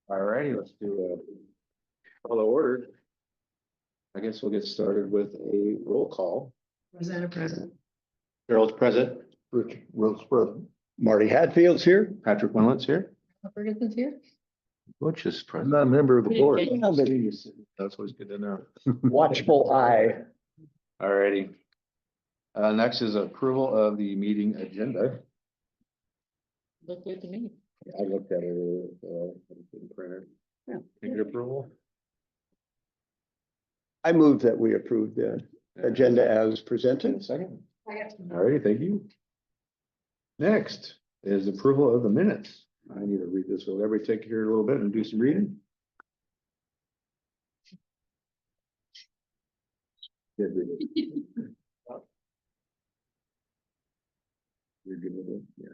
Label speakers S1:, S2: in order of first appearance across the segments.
S1: All righty, let's do a call to order. I guess we'll get started with a roll call.
S2: Present.
S1: Harold's present.
S3: Rich Wilkes present. Marty Hatfield's here.
S1: Patrick Winlet's here.
S2: Ferguson's here.
S1: Butch is
S3: I'm
S1: present.
S3: not a member of the board.
S1: That's always good to know.
S3: Watchful eye.
S1: All righty. Next is approval of the meeting agenda.
S2: Look good to me.
S1: I looked at it, printer.
S2: Yeah.
S1: Take your approval.
S3: I move that we approve the agenda as presented.
S1: Second. All righty, thank you. Next is approval of the minutes. I need to read this. Will everybody take here a little bit and do some reading? Good reading. You're good with it? Yeah.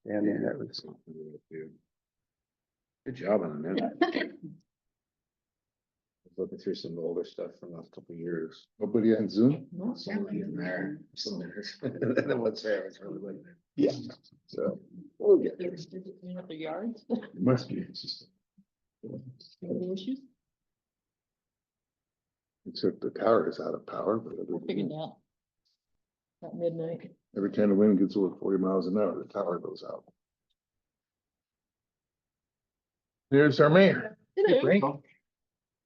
S3: And then that was,
S1: Good job on the minute. Looking through some older stuff from the last couple of years.
S3: nobody on Zoom?
S1: Some in there, some there. And then what's there, it's really like.
S3: Yeah.
S1: So.
S3: We'll get
S2: They're just cleaning up their yards.
S3: Must be.
S2: Any issues?
S3: Except the tower is out of power, but
S2: We'll figure it out. At midnight.
S3: every time the wind gets over 40 miles an hour, the tower goes out. There's our mayor.
S2: Hello.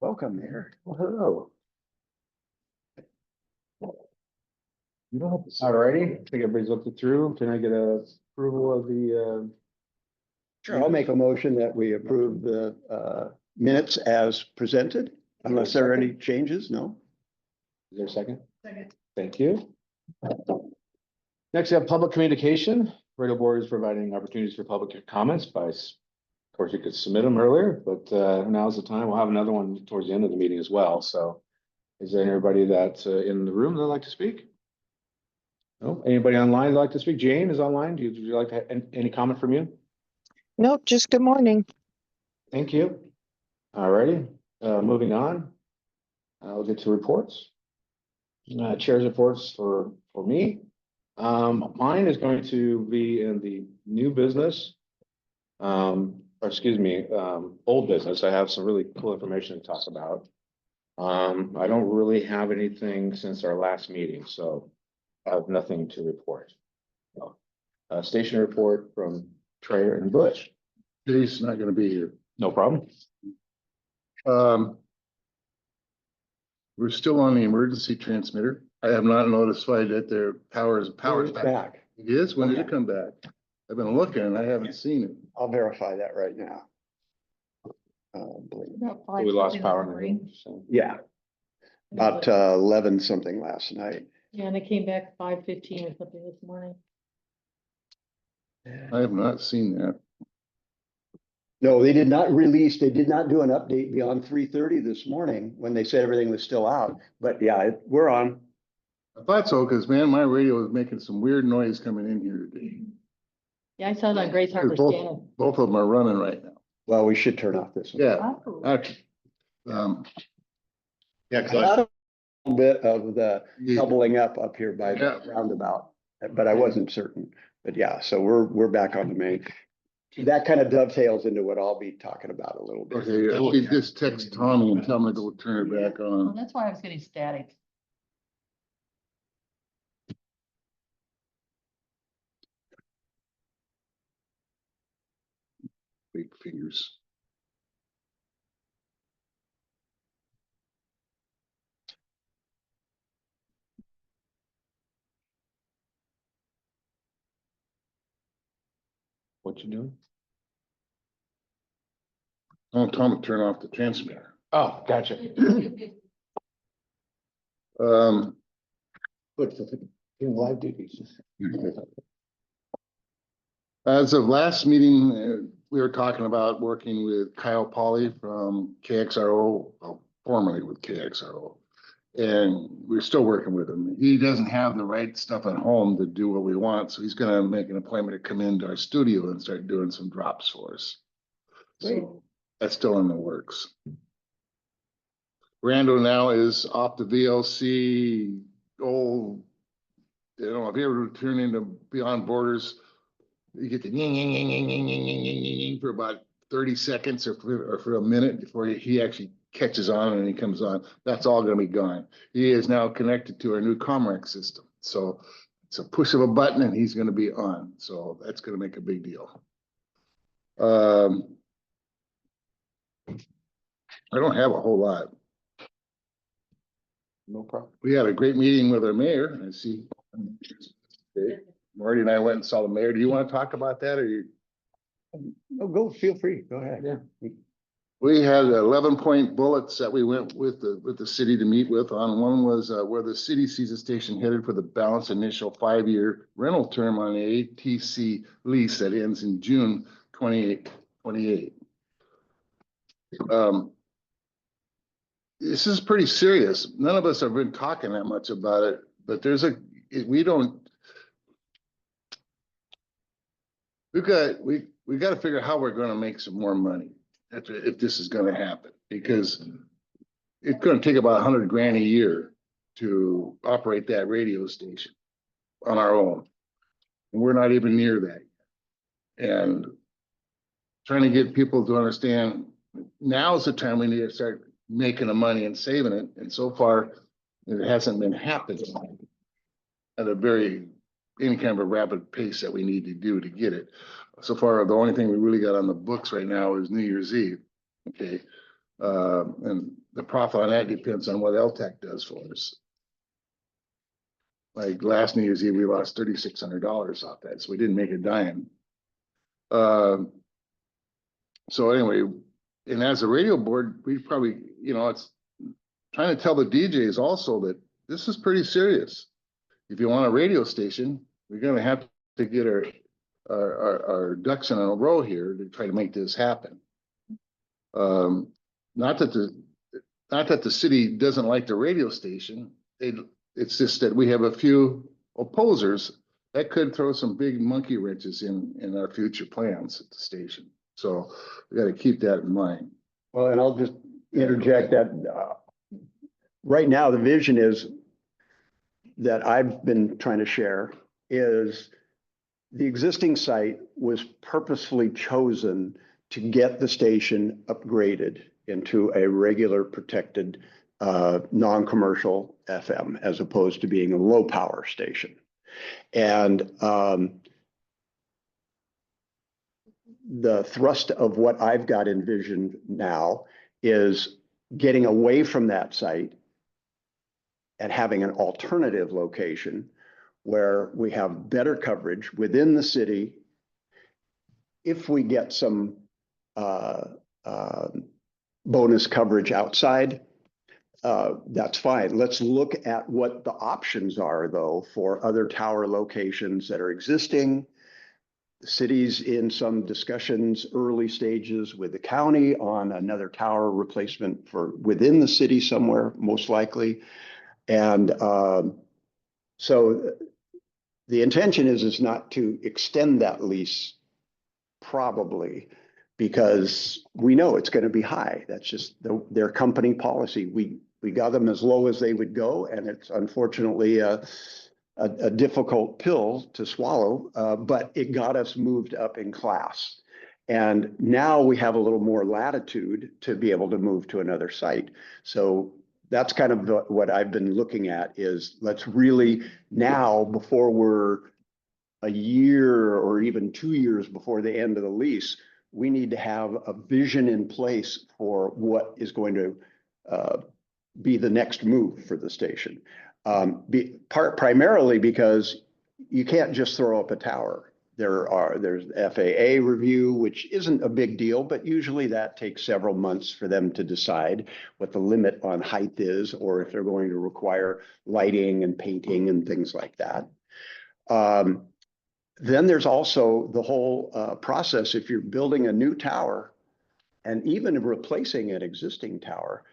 S3: Welcome, Mayor.
S1: Well, hello.
S3: You don't have to.
S1: All righty, I think everybody's looked it through. Can I get a approval of the,
S3: Sure, I'll make a motion that we approve the minutes as presented, unless there are any changes, no?
S1: is there a second?
S2: Second.
S1: Thank you. Next, we have public communication. Radio Board is providing opportunities for public comments of course, you could submit them earlier, but now's the time. We'll have another one towards the end of the meeting as well. So is there anybody that's in the room that'd like to speak? No, anybody online that'd like to speak? Jane is online. Would you like to have any comment from you?
S4: Nope, just good morning.
S1: Thank you. All righty, moving on. I'll get to reports. Chair's reports for me. Mine is going to be in the new business. Or excuse me, old business. I have some really cool information to talk about. I don't really have anything since our last meeting, so I have nothing to report. Station report from Trey and Butch.
S3: Dave's not gonna be here.
S1: No problem.
S3: We're still on the emergency transmitter. I have not notified that their power is back. It is? When did it come back? I've been looking and I haven't seen it. I'll verify that right now.
S1: We lost power in the room, so.
S3: Yeah, about 11 something last night.
S2: Yeah, and they came back 5:15 or something this morning.
S3: I have not seen that.
S5: No, they did not release, they did not do an update beyond 3:30 this morning when they said everything was still out. But yeah, we're on.
S3: I thought so, because man, my radio was making some weird noise coming in here today.
S2: Yeah, I saw it on Grace Harbor
S3: Both,
S2: Scanner.
S3: both of them are running right now.
S5: Well, we should turn off this one.
S3: Yeah.
S2: Oh.
S3: Okay. Yeah,
S5: A lot of bit of the
S3: Yeah.
S5: doubling up here by
S3: Yeah.
S5: the roundabout, but I wasn't certain. But yeah, so we're back on the main. That kind of dovetails into what I'll be talking about a little bit.
S3: Okay, I'll just text Tommy and tell him to go turn it back
S2: Well,
S3: on.
S2: that's why I was getting static.
S3: Big fingers.
S1: What you doing?
S3: I want Tom to turn off the transmitter.
S1: Oh, gotcha.
S5: Good for
S1: Doing live duties.
S3: As of last meeting, we were talking about working with Kyle Polly from KXRO, well, formerly with KXRO. And we're still working with him. He doesn't have the right stuff at home to do what we want, so he's gonna make an appointment to come into our studio and start doing some drops for us. So that's still in the works. Rando now is off the VLC, old, I don't know, if you ever turn into Beyond Borders, you get the ying, ying, ying, ying, ying, ying, ying, ying, ying, waiting for about 30 seconds or for a minute before he actually catches on and he comes on. That's all gonna be gone. He is now connected to our new Comrex system. So it's a push of a button and he's gonna be on. So that's gonna make a big deal. I don't have a whole lot.
S1: No problem.
S3: We had a great meeting with our mayor. I see. Okay. Marty and I went and saw the mayor. Do you want to talk about that or you?
S5: No, go, feel free, go ahead.
S1: Yeah.
S3: We had 11-point bullets that we went with the city to meet with on. One was where the city sees the station headed for the balanced initial 5-year rental term on the ATC lease that ends in June 28. This is pretty serious. None of us have been talking that much about it, but we got to figure out how we're going to make some more money if this is going to happen, because it's going to take about 100 grand a year to operate that radio station on our own. And we're not even near that. And trying to get people to understand now's the time we need to start making the money and saving it. And so far, it hasn't been happening at any kind of a rapid pace that we need to do to get it. So far, the only thing we really got on the books right now is New Year's Eve. Okay. And the profit on that depends on what LTAC does for us. Like last New Year's Eve, we lost $3,600 off that. So we didn't make a dime. So anyway, and as a radio board, we probably, it's trying to tell the DJs also that this is pretty serious. If you want a radio station, we're going to have to get our ducks in a row here to try to make this happen. Not that the city doesn't like the radio station. It's just that we have a few opposers that could throw some big monkey wrenches in our future plans at the station. So we got to keep that in mind.
S5: Well, and I'll just interject that right now, the vision is that I've been trying to share is the existing site was purposefully chosen to get the station upgraded into a regular protected non-commercial FM as opposed to being a low power station. And the thrust of what I've got envisioned now is getting away from that site and having an alternative location where we have better coverage within the city. If we get some bonus coverage outside, that's fine. Let's look at what the options are, though, for other tower locations that are existing. The city's in some discussions, early stages with the county on another tower replacement for within the city somewhere, most likely. And so the intention is not to extend that lease, probably, because we know it's going to be high. That's just their company policy. We got them as low as they would go, and it's unfortunately a difficult pill to swallow, but it got us moved up in class. And now we have a little more latitude to be able to move to another site. So that's kind of what I've been looking at is let's really now, before we're a year or even 2 years before the end of the lease, we need to have a vision in place for what is going to be the next move for the station. Primarily because you can't just throw up a tower. There's FAA review, which isn't a big deal, but usually that takes several months for them to decide what the limit on height is, or if they're going to require lighting and painting and things like that. Then there's also the whole process. If you're building a new tower and even replacing an existing tower,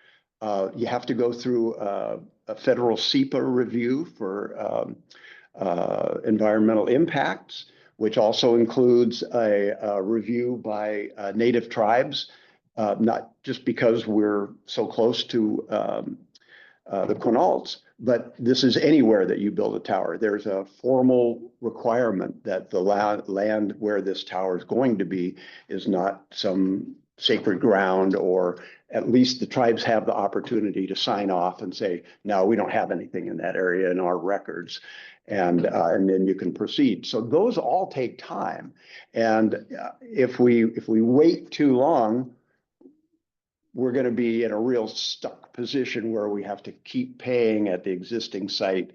S5: you have to go through a federal SEPA review for environmental impacts, which also includes a review by native tribes, not just because we're so close to the Quinaults, But this is anywhere that you build a tower. There's a formal requirement that the land where this tower is going to be is not some sacred ground, or at least the tribes have the opportunity to sign off and say, no, we don't have anything in that area in our records. And then you can proceed. So those all take time. And if we wait too long, we're going to be in a real stuck position where we have to keep paying at the existing site,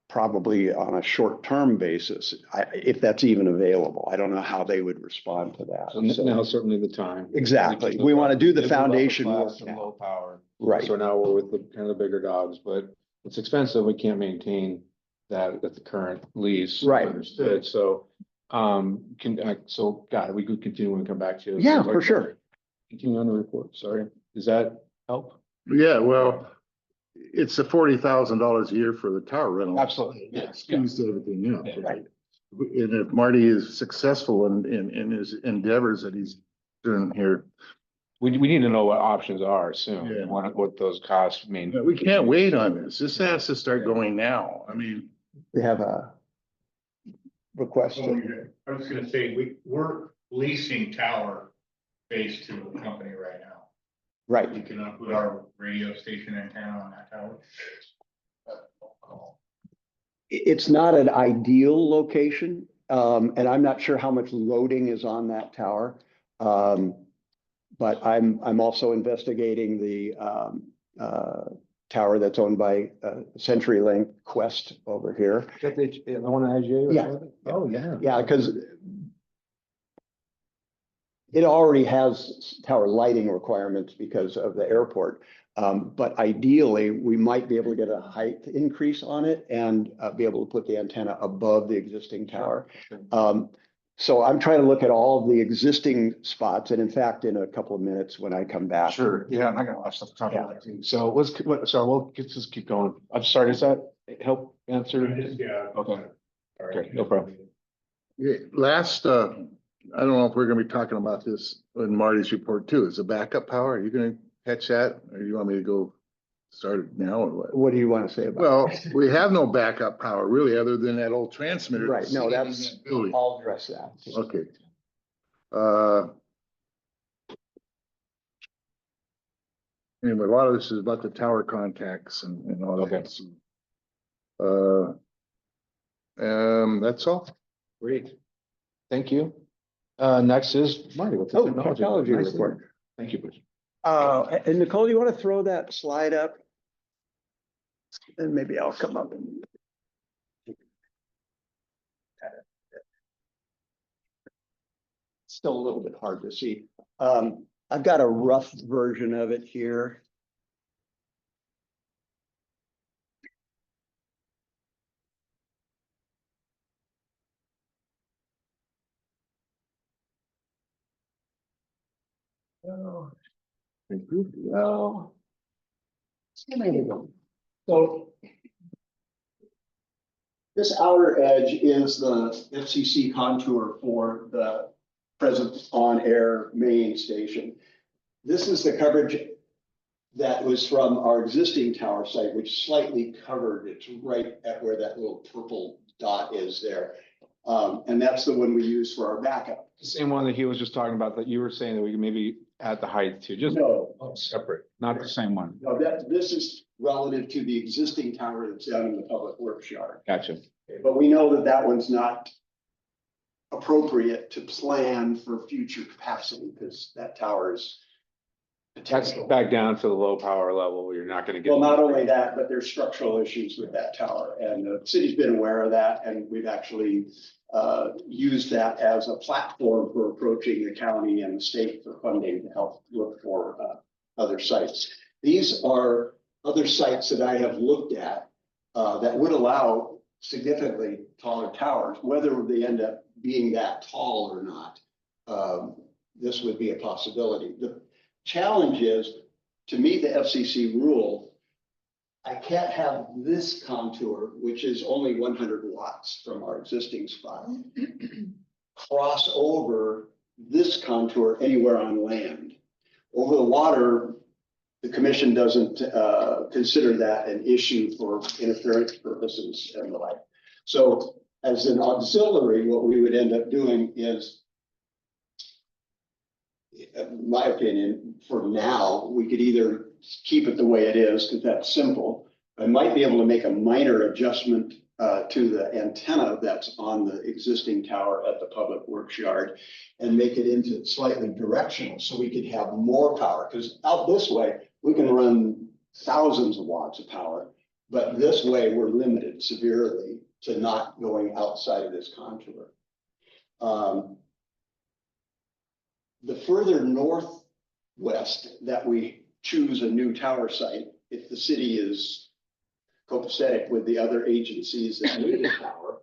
S5: probably on a short-term basis, if that's even available. I don't know how they would respond to that.
S1: So now's certainly the time.
S5: Exactly. We want to do the
S1: Give them upper
S5: foundation
S1: class
S5: work
S1: and
S5: now.
S1: Low power.
S5: Right.
S1: So now we're with the kind of the bigger dogs, but it's expensive. We can't maintain that at the current lease.
S5: Right.
S1: Understood. So, God, we could continue and come back to you.
S5: Yeah, for sure.
S1: Continue on the report. Sorry. Does that help?
S3: Yeah, well, it's a $40,000 a year for the tower rental.
S1: Absolutely.
S3: Yeah, squeezed everything out.
S1: Yeah.
S5: Right.
S3: And if Marty is successful in his endeavors that he's doing here,
S1: We need to know what options are soon.
S3: Yeah.
S1: What those costs mean.
S3: we can't wait on this. This has to start going now. I mean,
S5: We have a request.
S6: I was gonna say, we're leasing tower space to a company right now.
S5: Right.
S6: We can put our radio station antenna on that tower.
S5: It's not an ideal location, and I'm not sure how much loading is on that tower. But I'm also investigating the tower that's owned by CenturyLink Quest over here.
S1: Is that the one that has you?
S5: Yeah.
S1: Oh, yeah.
S5: Yeah, because it already has tower lighting requirements because of the airport. But ideally, we might be able to get a height increase on it and be able to put the antenna above the existing tower. So I'm trying to look at all of the existing spots, and in fact, in a couple of minutes when I come back.
S1: Sure, yeah, I'm not gonna watch stuff to talk about that too. So we'll just keep going. I'm sorry, does that help answer?
S6: Yeah.
S1: Okay. Okay, no problem.
S3: last, I don't know if we're gonna be talking about this in Marty's report too. Is the backup power, are you gonna catch that? Or you want me to go start it now or what?
S5: What do you want to say about?
S3: Well, we have no backup power really, other than that old transmitter.
S5: Right,
S3: that's
S5: no,
S3: sitting in
S5: that's,
S3: that building.
S5: I'll address that.
S3: Okay. Anyway, a lot of this is about the tower contacts and all
S1: Okay.
S3: that. That's all.
S1: Great. Thank you. Next is Marty with the
S5: Oh, technology
S1: Nice.
S5: report.
S1: Thank you, Bruce.
S5: And Nicole, you want to throw that slide up? And maybe I'll come up and. Still a little bit hard to see. I've got a rough version of it here. Oh. Well. There we go. So. This outer edge is the FCC contour for the present on-air main station. This is the coverage that was from our existing tower site, which slightly covered. It's right at where that little purple dot is there. And that's the one we use for our backup.
S1: The same one that he was just talking about, that you were saying that we can maybe add the height to, just
S5: No,
S1: separate, not the same one.
S5: no, this is relative to the existing tower that's down in the public works yard.
S1: Gotcha.
S5: But we know that that one's not appropriate to plan for future capacity because that tower is.
S1: That's back down to the low power level where you're not gonna get.
S5: Well, not only that, but there's structural issues with that tower, and the city's been aware of that, and we've actually used that as a platform for approaching the county and the state for funding to help look for other sites. These are other sites that I have looked at that would allow significantly taller towers, whether they end up being that tall or not. This would be a possibility. The challenge is to meet the FCC rule, I can't have this contour, which is only 100 watts from our existing spot, cross over this contour anywhere on land. Over the water, the commission doesn't consider that an issue for interference purposes and the like. So as an auxiliary, what we would end up doing is, in my opinion, for now, we could either keep it the way it is, because that's simple. I might be able to make a minor adjustment to the antenna that's on the existing tower at the Public Works Yard and make it into slightly directional, so we could have more power, because out this way, we can run thousands of watts of power, but this way we're limited severely to not going outside of this contour. The further northwest that we choose a new tower site, if the city is copacetic with the other agencies that need a tower,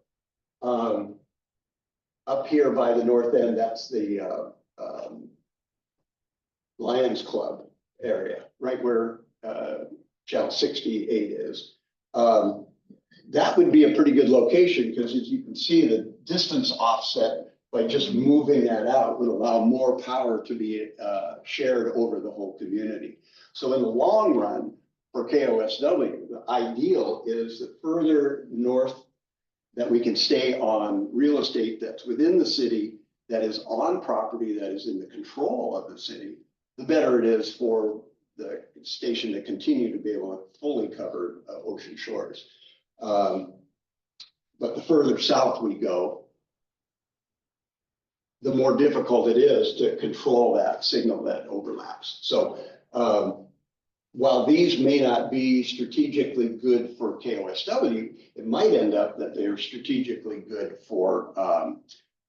S5: up here by the north end, that's the Lions Club area, right where channel 68 is. That would be a pretty good location, because as you can see, the distance offset by just moving that out would allow more power to be shared over the whole community. So in the long run, for KOSW, the ideal is the further north that we can stay on real estate that's within the city, that is on property that is in the control of the city, the better it is for the station to continue to be able to fully cover ocean shores. But the further south we go, the more difficult it is to control that signal that overlaps. So while these may not be strategically good for KOSW, it might end up that they're strategically good for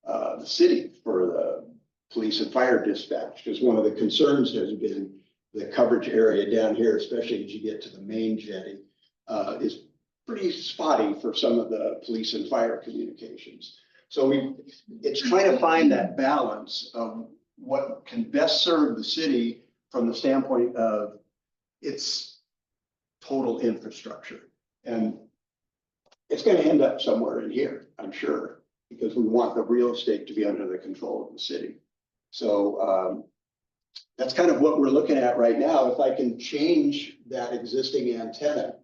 S5: the city, for the police and fire dispatch, because one of the concerns has been the coverage area down here, especially as you get to the main jetty, is pretty spotty for some of the police and fire communications. So it's trying to find that balance of what can best serve the city from the standpoint of its total infrastructure. And it's going to end up somewhere in here, I'm sure, because we want the real estate to be under the control of the city. So that's kind of what we're looking at right now. If I can change that existing antenna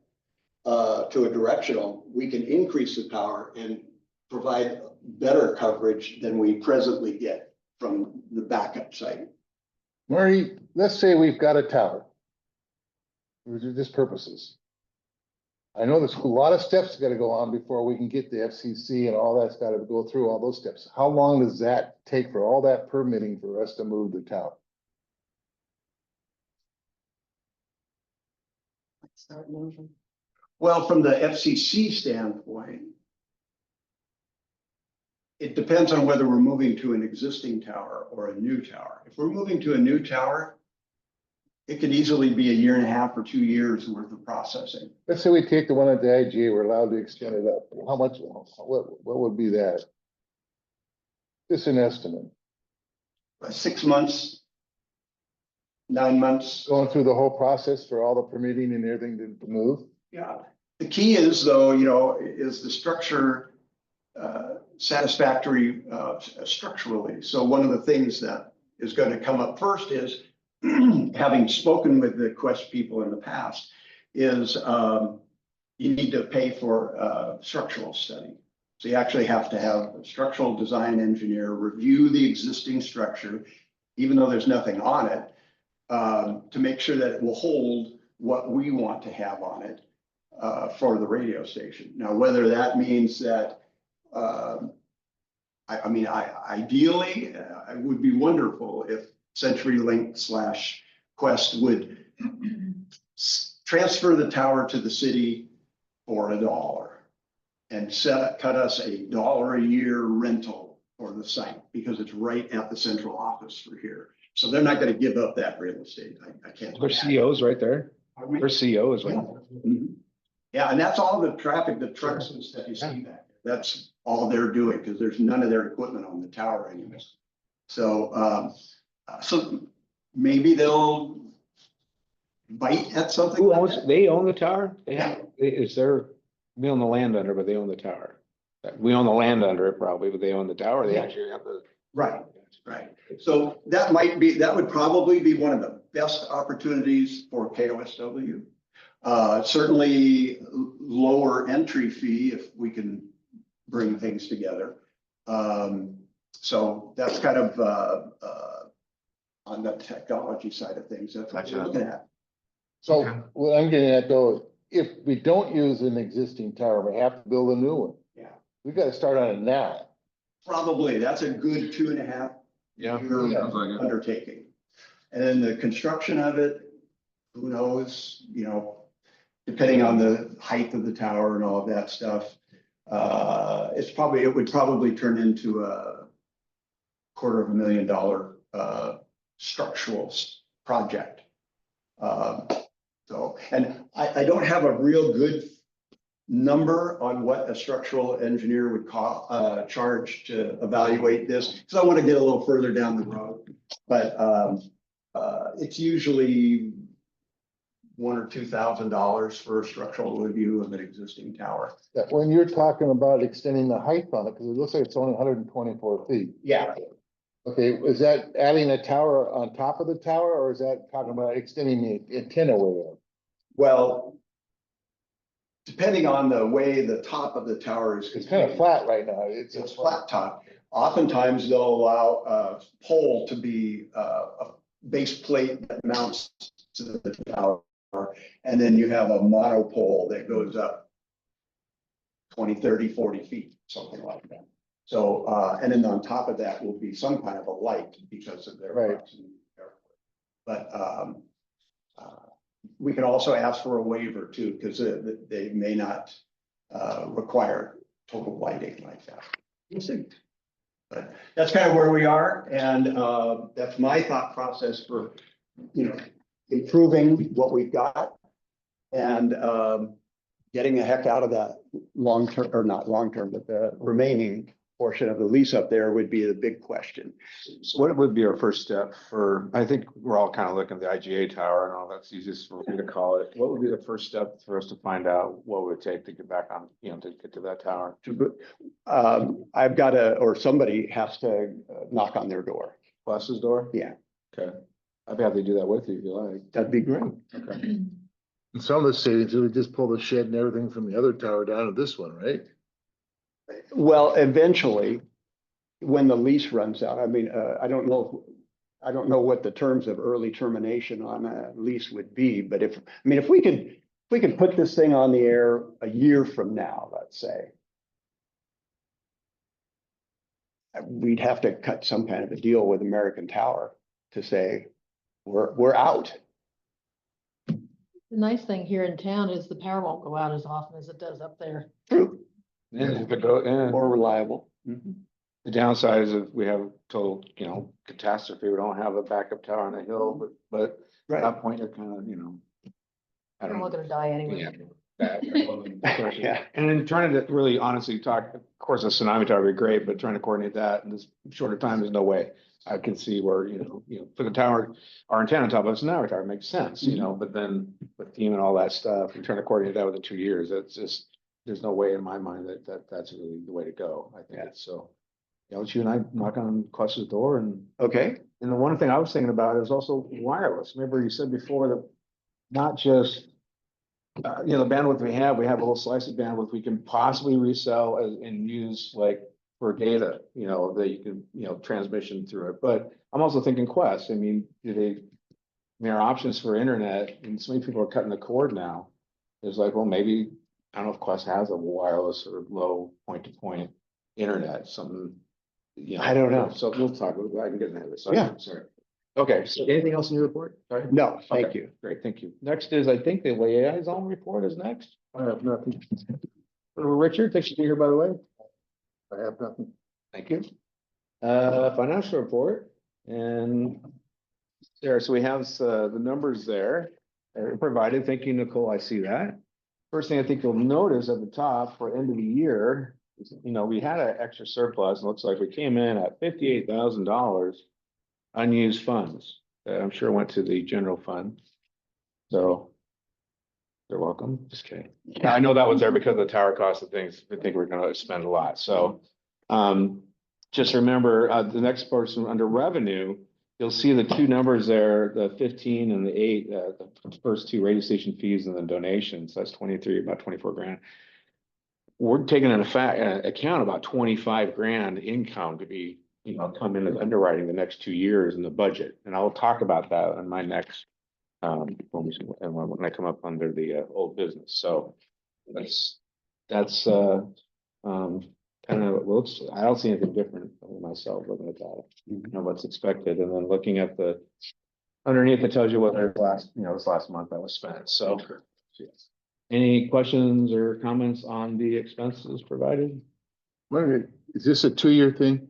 S5: to a directional, we can increase the power and provide better coverage than we presently get from the backup site.
S3: Marty, let's say we've got a tower. For just purposes. I know there's a lot of steps got to go on before we can get the FCC and all that's got to go through all those steps. How long does that take for all that permitting for us to move the tower?
S5: Well, from the FCC standpoint, it depends on whether we're moving to an existing tower or a new tower. If we're moving to a new tower, it could easily be 1.5 years or 2 years worth of processing.
S3: Let's say we take the one at the IGA, we're allowed to extend it up. How much, what would be that? Just an estimate.
S5: 6 months, 9 months.
S3: Going through the whole process for all the permitting and everything to move?
S5: Yeah. The key is though, is the structure satisfactory structurally. So one of the things that is going to come up first is, having spoken with the Quest people in the past, is you need to pay for a structural study. So you actually have to have a structural design engineer review the existing structure, even though there's nothing on it, to make sure that it will hold what we want to have on it for the radio station. Now, whether that means that, ideally, it would be wonderful if CenturyLink / Quest would transfer the tower to the city for $1 and cut us $1 a year rental for the site, because it's right at the central office for here. So they're not going to give up that real estate. I can't.
S1: Their CEO's right there.
S5: Pardon me?
S1: Their CEO is right
S5: Yeah.
S1: there.
S5: Mhm. Yeah, and that's all the traffic, the trucks and stuff you see back there. That's all they're doing, because there's none of their equipment on the tower anyways. So, so maybe they'll bite at something
S1: Who
S5: like
S1: owns,
S5: that.
S1: they own the tower? We own the land under, but they own the tower. We own the land under it probably, but they own the tower. They
S5: Yeah.
S1: actually have the.
S5: Right. Right. So that would probably be one of the best opportunities for KOSW. Certainly lower entry fee if we can bring things together. So that's kind of, on the technology side of things, that's what we're
S1: Gotcha.
S5: looking at.
S3: So
S1: Okay.
S3: what I'm getting at though, if we don't use an existing tower, we have to build a new one.
S5: Yeah,
S3: We gotta start on it now.
S5: probably. That's a good 2.5
S1: Yeah.
S5: year
S3: Sounds like it.
S5: undertaking. And then the construction of it, who knows, you know, depending on the height of the tower and all of that stuff. It would probably turn into a $250,000 structural project. So, and I don't have a real good number on what a structural engineer would charge to evaluate this, because I want to get a little further down the road. But it's usually $1,000 or $2,000 for a structural review of an existing tower.
S3: That when you're talking about extending the height on it, because it looks like it's only 124 feet.
S5: Yeah,
S3: Okay, is that adding a tower on top of the tower, or is that talking about extending the antenna way up?
S5: well, depending on the way the top of the tower is.
S3: It's kind of flat right now. It's
S5: It's flat top. Oftentimes they'll allow a pole to be a base plate that mounts to the tower. And then you have a monopole that goes up 20, 30, 40 feet, something like that. So, and then on top of that will be some kind of a light because of their
S3: Right.
S5: proximity to the airport. But we can also ask for a waiver too, because they may not require total lighting like that. We'll see. But that's kind of where we are, and that's my thought process for, you know, improving what we've got and getting the heck out of that long-term, or not long-term, but the remaining portion of the lease up there would be the big question.
S1: So what would be our first step for, I think we're all kind of looking at the IGA tower and all that's easiest for me to call it. What would be the first step for us to find out what would it take to get back on, you know, to get to that tower?
S5: I've got to, or somebody has to knock on their door.
S1: Pluses door?
S5: Yeah,
S1: Okay. I'd be happy to do that with you if you like.
S5: that'd be great.
S1: Okay.
S3: In some of the cities, we just pull the shed and everything from the other tower down to this one, right?
S5: Well, eventually, when the lease runs out, I mean, I don't know what the terms of early termination on a lease would be, but if we could put this thing on the air a year from now, let's say, we'd have to cut some kind of a deal with American Tower to say, we're out.
S2: The nice thing here in town is the power won't go out as often as it does up there.
S5: True.
S1: And if it go, and
S5: More reliable.
S1: the downside is if we have total, you know, catastrophe, we don't have a backup tower on the hill, but at
S5: Right.
S1: that point, you're kind of, you know. I
S2: They're
S1: don't
S2: all
S1: know.
S2: gonna die anyway.
S1: Yeah. That-
S5: Yeah.
S1: And then trying to really honestly talk, of course, a tsunami tower would be great, but trying to coordinate that in this shorter time, there's no way. I can see where, you know, for the tower, our antenna on top of a tsunami tower makes sense, you know, but then with team and all that stuff, and trying to coordinate that within 2 years, that's just, there's no way in my mind that's really the way to go. I think
S5: Yeah.
S1: it's so. You know, you and I knock on Quest's door and
S5: Okay.
S1: the one thing I was thinking about is also wireless. Remember you said before that not just, you know, the bandwidth we have a little slice of bandwidth we can possibly resell and use like for data, you know, that you can, you know, transmission through it. But I'm also thinking Quest. I mean, there are options for internet and so many people are cutting the cord now. It's like, well, maybe, I don't know if Quest has a wireless or low point-to-point internet, something. You know,
S5: I don't know.
S1: So we'll talk, I can get into it. So,
S5: Yeah.
S1: sorry. Okay, so anything else in your report? Sorry.
S5: No, thank
S1: Okay,
S5: you.
S1: Great, thank you. Next is, I think the liaison report is next.
S3: I have nothing.
S1: Richard, thanks for being here, by the way.
S3: I have nothing.
S1: Thank you. Financial report and there, so we have the numbers there provided. Thank you, Nicole. I see that. First thing I think you'll notice at the top for end of the year, is, you know, we had an extra surplus. And looks like we came in at $58,000 unused funds. That I'm sure went to the general fund. So you're welcome. Just kidding. I know that was there because of the tower cost of things. I think we're gonna spend a lot. So just remember, the next person under revenue, you'll see the two numbers there, the 15 and the 8, the first two radio station fees and then donations, that's 23, about 24 grand. We're taking into account about 25 grand income to be, come in as underwriting the next 2 years in the budget. And I'll talk about that in my next, when I come up under the old business. So that's kind of, looks, I don't see anything different myself looking at that, what's expected, and then looking at the underneath, it tells you what their last, this last month that was spent, so. Any questions or comments on the expenses provided?
S3: Wait, is this a 2-year thing?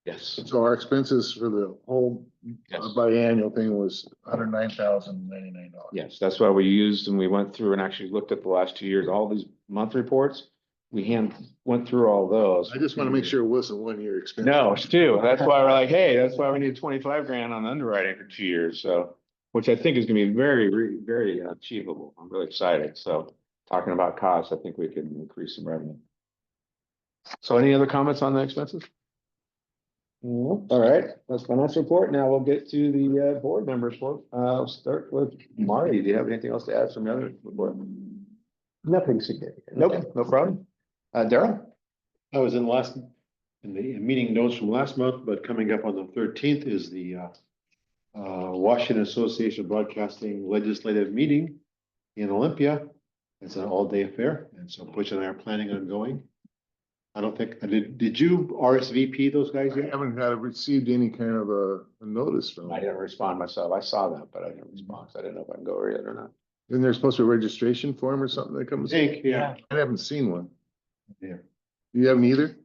S1: Yes.
S3: So our expenses for the whole
S1: Yes.
S3: biannual thing was $109,099.
S1: Yes, that's why we used, and we went through and actually looked at the last 2 years, all these month reports. We went through all those.
S3: I just want to make sure it wasn't 1-year expense.
S1: No, it's 2. That's why we're like, hey, that's why we need 25 grand on underwriting for 2 years, so. Which I think is gonna be very achievable. I'm really excited, so talking about costs, I think we can increase some revenue. So any other comments on the expenses? No. All right, that's financial report. Now we'll get to the board member report. I'll start with Marty. Do you have anything else to add from the other report?
S7: Nothing significant.
S1: Nope, no problem. Daryl?
S7: I was in the meeting notes from last month, but coming up on the 13th is the Washington Association of Broadcasting Legislative Meeting in Olympia. It's an all-day affair, and so Butch and I are planning on going. I don't think, did you RSVP those guys
S3: I
S7: yet?
S3: haven't received any kind of a notice from
S1: I
S3: them.
S1: didn't respond myself. I saw that, but I didn't respond. So I didn't know if I can go over yet or not.
S3: Isn't there supposed to be a registration form or something that comes?
S7: I think, yeah.
S3: I haven't seen one.
S7: Yeah.
S3: You haven't either?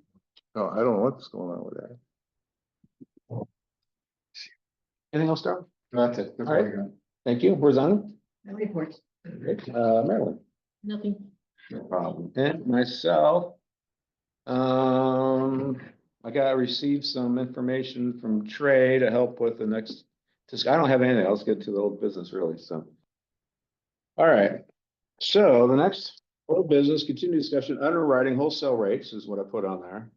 S3: Oh, I don't know what's going on with that.
S1: Anything else, Daryl?
S7: That's it.
S1: All right. Thank you. Rosanna?
S2: No reports.
S1: Great. Marilyn?
S2: Nothing.
S1: No problem. And myself, I received some information from Trey to help with the next, I don't have anything else, get to the old business really, so. All right, so the next old business, continued discussion, underwriting wholesale rates is what I put on there.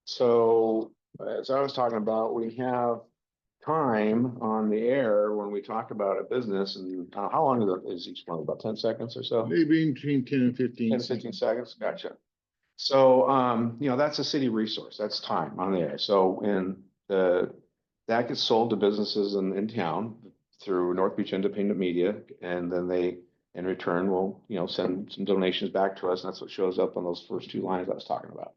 S1: So, as I was talking about, we have time on the air when we talk about a business, and how long is each one, about 10 seconds or so?
S3: Maybe between 10 and 15.
S1: 10 to 15 seconds, gotcha. So, that's a city resource, that's time on the air. So, that gets sold to businesses in town through North Beach Independent Media, and then they, in return, will, send some donations back to us, and that's what shows up on those first 2 lines I was talking about.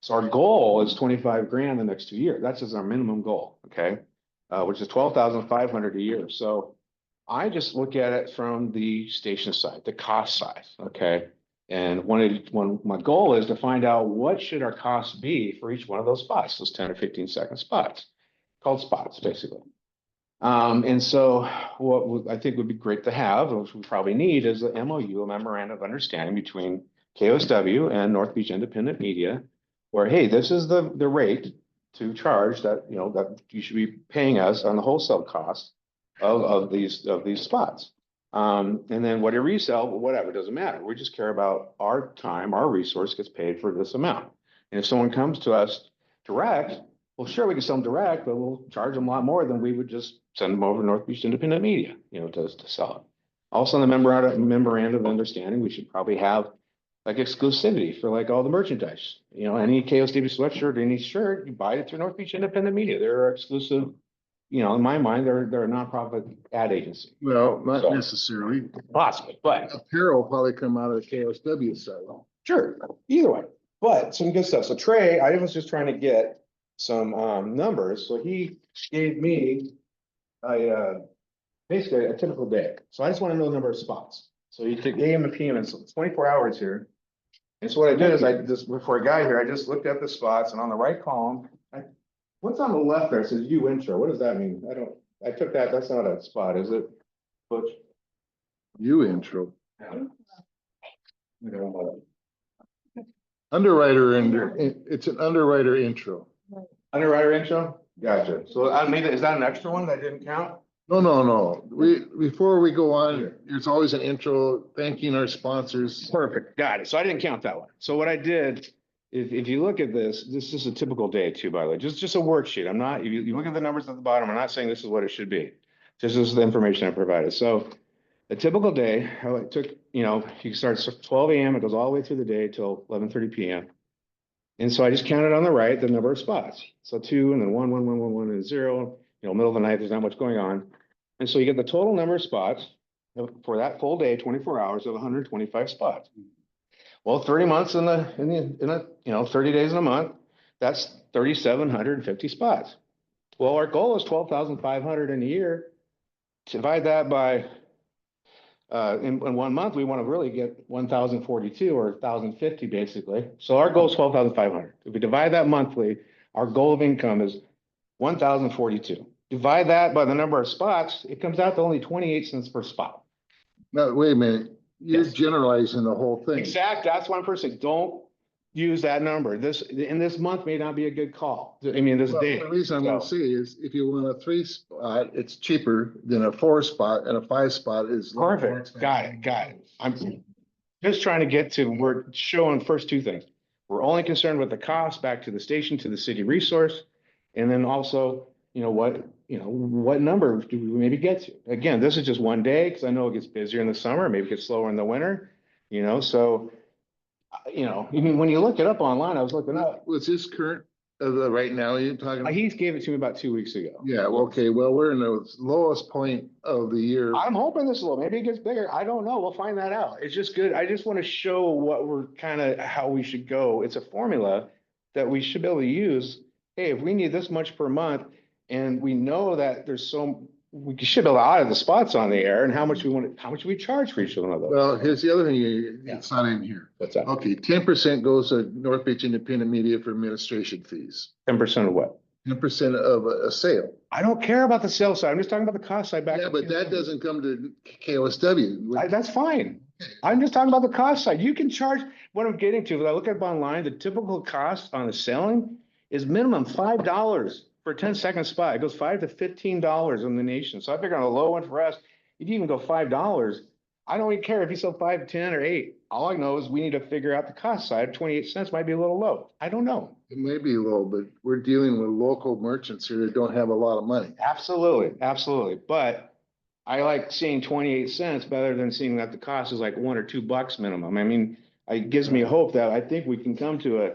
S1: So our goal is 25 grand the next 2 years. That's just our minimum goal, okay? Which is 12,500 a year. So I just look at it from the station side, the cost side, okay? And when my goal is to find out what should our costs be for each one of those spots, those 10 or 15 second spots, called spots, basically. And so what I think would be great to have, which we probably need, is a MOU, a memorandum of understanding between KOSW and North Beach Independent Media, where, hey, this is the rate to charge that, that you should be paying us on the wholesale cost of these spots. And then what you resell, whatever, doesn't matter. We just care about our time, our resource gets paid for this amount. And if someone comes to us direct, well, sure, we can sell them direct, but we'll charge them a lot more than we would just send them over to North Beach Independent Media, to sell it. Also, in the memorandum of understanding, we should probably have like exclusivity for like all the merchandise. Any KOSW sweatshirt, any shirt, you buy it through North Beach Independent Media. They're exclusive. In my mind, they're a nonprofit ad agency.
S3: Well, not
S1: So-
S3: necessarily.
S1: Possibly, but
S3: Apparel will probably come out of the KOSW side.
S1: sure, either way. But some good stuff. So Trey, I was just trying to get some numbers. So he gave me basically a typical day. So I just want to know the number of spots. So he took AM and PM, and so it's 24 hours here. And so what I did is before I got here, I just looked at the spots, and on the right column, what's on the left there? It says you intro. What does that mean? I took that, that's not a spot, is it? Butch?
S3: You intro.
S1: I don't know.
S3: Underwriter, it's an underwriter intro.
S1: Underwriter intro? Gotcha. So I made it, is that an extra one that I didn't count?
S3: No. Before we go on, there's always an intro thanking our sponsors.
S1: Perfect, got it. So I didn't count that one. So what I did if you look at this is a typical day too, by the way, just a worksheet. I'm not, if you look at the numbers at the bottom, I'm not saying this is what it should be. This is the information I provided. So a typical day, how it took, you start at 12 a.m., it goes all the way through the day till 11:30 p.m. And so I just counted on the right, the number of spots. So 2 and then 1, 1, 1, 1, 1, and 0, middle of the night, there's not much going on. And so you get the total number of spots for that full day, 24 hours of 125 spots. Well, 30 months in a 30 days in a month, that's 3,750 spots. Well, our goal is 12,500 in a year. Divide that by, in 1 month, we want to really get 1,042 or 1,050 basically. So our goal is 12,500. If we divide that monthly, our goal of income is 1,042. Divide that by the number of spots, it comes out to only 28 cents per spot.
S3: No, wait a minute, you're
S1: Yes.
S3: generalizing the whole thing.
S1: Exact, that's one person. Don't use that number. This month may not be a good call. I mean, this
S3: Well,
S1: day.
S3: the reason I'm gonna
S1: So,
S3: say is if you want a 3 spot, it's cheaper than a 4 spot, and a 5 spot is. a lot more
S1: Perfect. Got
S3: expensive.
S1: it. Got it. I'm just trying to get to, we're showing first two things. We're only concerned with the cost back to the station, to the city resource. And then also, what number do we maybe get to? Again, this is just one day, because I know it gets busier in the summer, maybe it gets slower in the winter, so, even when you look it up online, I was looking up,
S3: Was this current, right now you're talking?
S1: he gave it to me about 2 weeks ago.
S3: Yeah, well, okay, well, we're in the lowest point of the year.
S1: I'm hoping this is a little, maybe it gets bigger. I don't know. We'll find that out. It's just good. I just want to show what we're how we should go. It's a formula that we should be able to use. Hey, if we need this much per month and we know that we should be able to audit the spots on the air and how much we charge for each one of those.
S3: Well, here's the other thing, it's not in here.
S1: What's that?
S3: Okay, 10% goes to North Beach Independent Media for administration fees.
S1: 10% of what?
S3: 10% of a sale.
S1: I don't care about the sales side. I'm just talking about the cost side back.
S3: Yeah, but that doesn't come to KOSW.
S1: That's fine. I'm just talking about the cost side. You can charge, what I'm getting to, when I look up online, the typical cost on the selling is minimum $5 for a 10-second spot. It goes $5 to $15 in the nation. So I figure on the low one for us, if you even go $5, I don't even care if you sell 5, 10, or 8. All I know is we need to figure out the cost side. 28 cents might be a little low. I don't know.
S3: It may be low, but we're dealing with local merchants here that don't have a lot of money.
S1: Absolutely, absolutely. But I like seeing 28 cents better than seeing that the cost is like $1 or $2 minimum. I mean, it gives me hope that I think we can come to a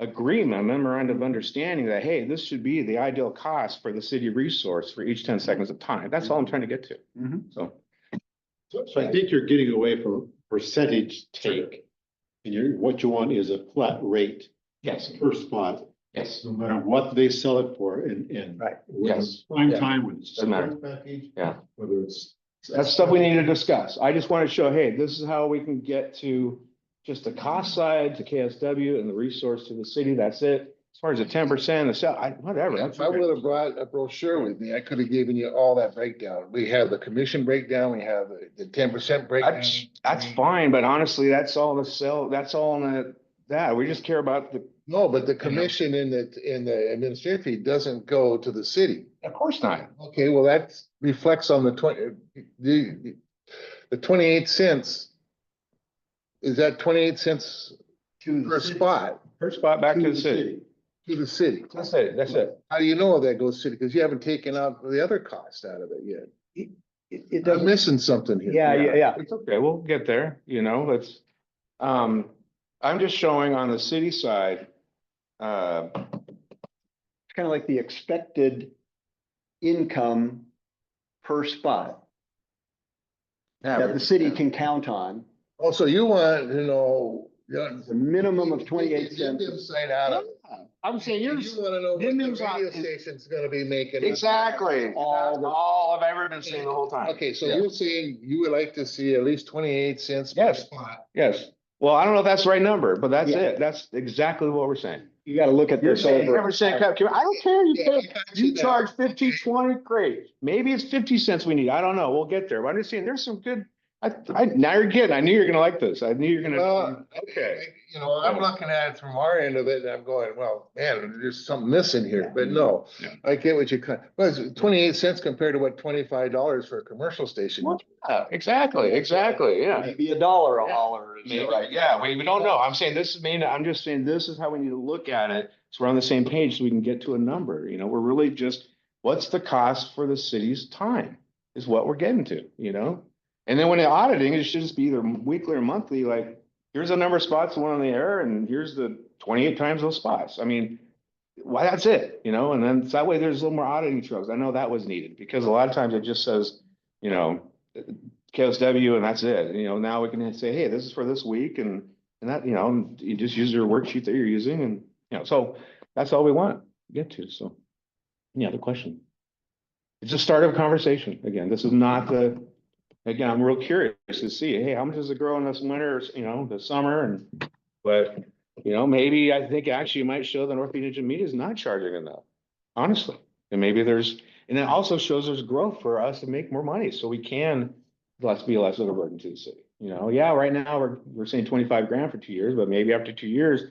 S1: memorandum of understanding that, hey, this should be the ideal cost for the city resource for each 10 seconds of time. That's all I'm trying to get to. So,
S7: So I think you're getting away from percentage take. And what you want is a flat rate
S1: yes,
S7: per spot,
S1: yes.
S7: no matter what they sell it for and.
S1: Right.
S7: Whether
S1: Yes.
S7: it's prime
S1: Yeah.
S7: time, whether it's.
S1: Doesn't matter.
S7: support package,
S1: Yeah.
S7: Whether it's.
S1: That's stuff we need to discuss. I just want to show, hey, this is how we can get to just the cost side to KSW and the resource to the city. That's it. As far as the 10%, the sell, whatever.
S3: If I would have brought a brochure with me, I could have given you all that breakdown. We have the commission breakdown, we have the 10% breakdown.
S1: That's fine, but honestly, that's all the sell, that's all in that. We just care about
S3: No, but the commission in the administrative fee doesn't go to the city.
S1: of course not.
S3: Okay, well, that reflects on the 28 cents. Is that 28 cents per spot
S1: Per spot back to the city.
S3: to the city?
S1: That's it. That's it.
S3: How do you know that goes to city? Because you haven't taken out the other cost out of it yet.
S8: It
S3: I'm
S8: doesn't,
S3: missing something here.
S8: yeah.
S1: It's okay. We'll get there, let's, I'm just showing on the city side,
S8: It's kind of like the expected income per spot that the city can count on,
S3: Also, you want to know.
S8: the minimum of 28 cents.
S3: Inside out of.
S1: I'm saying
S3: You want to know what the
S1: Dimim's on-
S3: radio station's gonna be making.
S1: exactly. That's
S8: All the-
S1: all I've ever been saying the whole time.
S3: Okay, so
S1: Yeah.
S3: you're saying you would like to see at least 28 cents per
S1: Yes.
S3: spot.
S1: Yes. Well, I don't know if that's the right number, but that's
S8: Yeah.
S1: it. That's exactly what we're saying.
S8: You gotta look at
S1: You're
S8: this
S1: saying,
S8: over.
S1: never saying, I don't care.
S3: Yeah, I got
S1: You
S3: that.
S1: charge 15, 20, great. Maybe it's 50 cents we need. I don't know. We'll get there. But I'm just saying, there's some good Now you're kidding. I knew you were gonna like this. I knew you were gonna,
S3: Well,
S1: okay.
S3: You know, I'm looking at it from our end of it and I'm going, well, man, there's something missing here, but no.
S1: Yeah.
S3: I get what you cut. Well, it's 28 cents compared to what, $25 for a commercial station.
S1: Yeah, exactly, yeah.
S8: Maybe $1 a hauler. is
S1: Maybe,
S8: right.
S1: yeah, we don't know. I'm saying this is main, I'm just saying this is how we need to look at it. So we're on the same page so we can get to a number, you know, we're really just, what's the cost for the city's time is what we're getting to, you know? And then when you're auditing, it should just be either weekly or monthly, like, here's the number of spots, the one on the air, and here's the 28 times those spots. I mean, why, that's it, you know, and then so that way there's a little more auditing trails. I know that was needed because a lot of times it just says, you know, KSW and that's it. You know, now we can say, hey, this is for this week and that, you know, you just use your worksheet that you're using and, you know, so that's all we want to get to. So any other question? It's a start of a conversation. Again, this is not again, I'm real curious to see, hey, how much does it grow in this winter, you know, the summer and, but, you know, maybe I think actually it might show the North Beach Media is not charging enough, honestly. And maybe and it also shows there's growth for us to make more money. So we can be less of a burden to the city. You know, yeah, right now we're saying 25 grand for 2 years, but maybe after 2 years.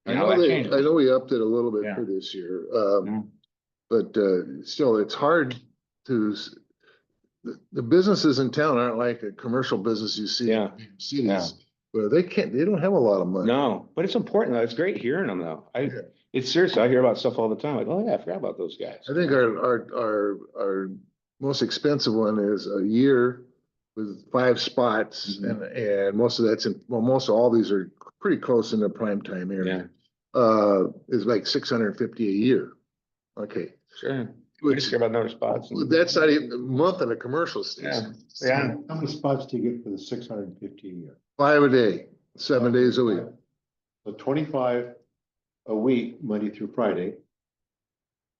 S3: I
S1: You know,
S3: know
S1: that
S3: I
S1: changes.
S3: know we upped it a little bit
S1: Yeah.
S3: for this year,
S1: Yeah.
S3: but still, it's hard the businesses in town aren't like a commercial business you see
S1: Yeah.
S3: in big cities. Where they don't have a lot of money.
S1: No, but it's important though. It's great hearing them though.
S3: Yeah.
S1: It's seriously, I hear about stuff all the time. Like, oh yeah, I forgot about those guys.
S3: I think our most expensive one is a year with 5 spots and most of most of all these are pretty close in the prime time area. Is like 650 a year. Okay.
S1: Sure. We just care about number of spots.
S3: That's not even a month in a commercial station.
S1: Yeah.
S7: How many spots do you get for the 650 a year?
S3: 5 a day, 7 days a week.
S7: So 25 a week, Monday through Friday.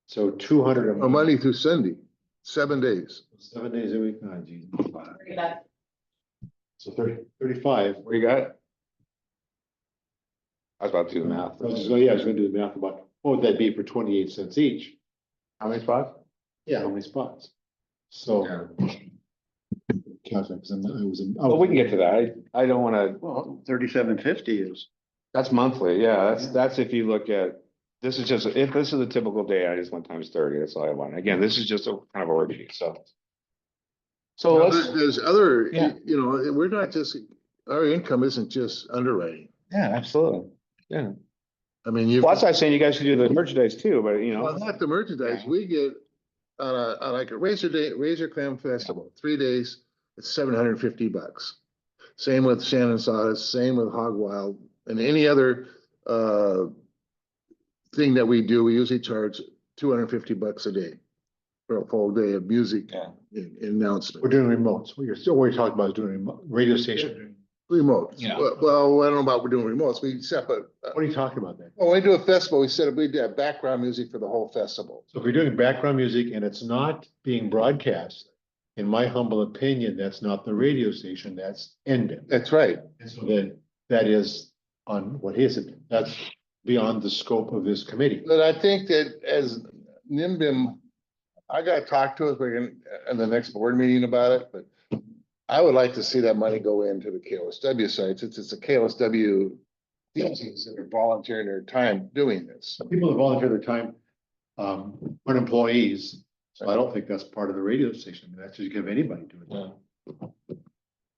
S7: So 200 a
S3: Or
S7: month.
S3: Monday through Sunday, 7 days.
S7: 7 days a week. Oh, geez. So 35.
S1: Where you got it? I was about to do the math.
S7: I was gonna do the math about, what would that be for 28 cents each?
S1: How many spots?
S7: How many spots? So. Calculate, 'cause
S1: Well, we can get to that. I don't wanna,
S8: Well, 3750 is.
S1: that's monthly. Yeah, that's if you look at, this is just, if this is a typical day, I just went times 30. That's all I want. Again, this is just a kind of a worksheet, so. So let's,
S3: There's other,
S1: Yeah.
S3: you know, we're not just, our income isn't just underwriting.
S1: yeah, absolutely. Yeah.
S3: I mean, you.
S1: Well, that's why I'm saying you guys should do the merchandise too, but you
S3: Well,
S1: know,
S3: not the merchandise, we get on like a Razor Clam Festival, 3 days, it's $750. Same with Shannon Sawdust, same with Hog Wild, and any other thing that we do, we usually charge $250 a day for a full day of music
S1: Yeah.
S3: and announcement.
S7: We're doing remotes. What you're talking about is doing radio station.
S3: Remotes.
S1: Yeah.
S3: Well, I don't know about we're doing remotes, we set up,
S7: What are you talking about then?
S3: when we do a festival, we set up, we do background music for the whole festival.
S7: So if you're doing background music and it's not being broadcast, in my humble opinion, that's not the radio station, that's NBIM.
S3: That's right.
S7: And so then that is on, what is it? That's beyond the scope of this committee.
S3: But I think that as NIMBIM, I gotta talk to us, we're gonna, in the next board meeting about it, but I would like to see that money go into the KLSW side, since it's a KLSW teams that are volunteering their time doing this.
S7: People that volunteer their time, aren't employees, so I don't think that's part of the radio station. I mean, that's just give anybody to it.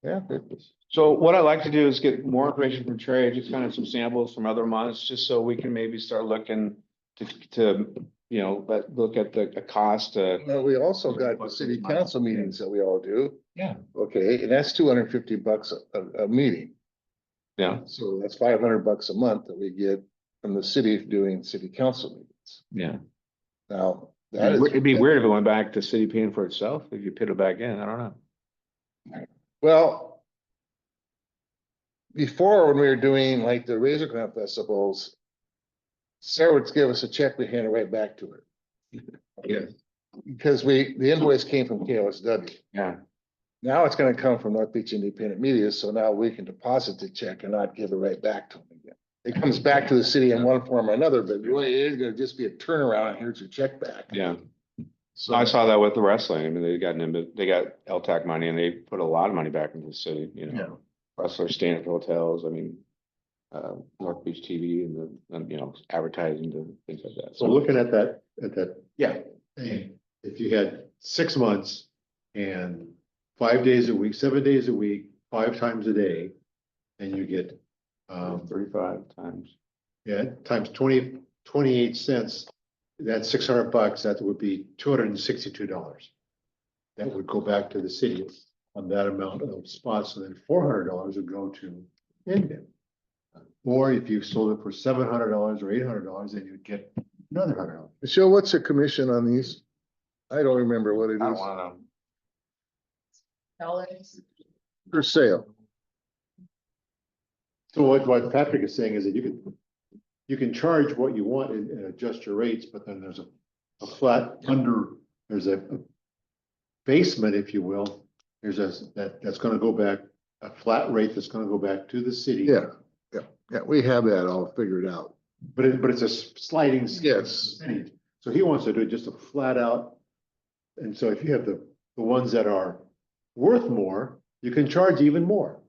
S3: Yeah.
S1: so what I'd like to do is get more information from Trey, just kind of some samples from other months, just so we can maybe start looking to, you know, look at the cost,
S3: Well, we also got the city council meetings that we all do.
S1: Yeah.
S3: Okay, and that's $250 a meeting.
S1: yeah,
S3: So that's $500 a month that we get from the city doing city council meetings.
S1: yeah.
S3: Now, that is.
S1: It'd be weird if it went back to city paying for itself, if you put it back in, I don't know.
S3: Well, before when we were doing like the Razor Clamp festivals, Sarah would give us a check, we hand it right back to her.
S1: Yeah.
S3: Because the invoice came from KLSW.
S1: Yeah,
S3: Now it's gonna come from North Beach Independent Media, so now we can deposit the check and not give it right back to them again. It comes back to the city in one form or another, but really it is gonna just be a turnaround and here's your check back.
S1: yeah.
S3: So
S1: I saw that with the wrestling. I mean, they got LTAC money and they put a lot of money back into the city, you
S3: Yeah.
S1: know. Wrestlers staying at hotels, I mean, North Beach TV and, you know, advertising to things like that.
S7: So looking at that,
S1: Yeah,
S7: thing, if you had 6 months and 5 days a week, 7 days a week, 5 times a day, and you get,
S1: 35 times.
S7: yeah, times 28 cents, that's $600, that would be $262. That would go back to the city on that amount of spots, and then $400 would go to Indian. Or if you sold it for $700 or $800, then you'd get another $100.
S3: Michelle, what's the commission on these? I don't remember what it
S1: I don't
S3: is
S1: wanna know.
S2: Dollars.
S3: per sale.
S7: So what Patrick is saying is that you can charge what you want and adjust your rates, but then there's a flat there's a basement, if you will. That's gonna go back, a flat rate that's gonna go back to the city.
S3: Yeah, we have that all figured out.
S7: But it's a sliding.
S3: Yes.
S7: percentage. So he wants to do just a flat out. And so if you have the ones that are worth more, you can charge even more.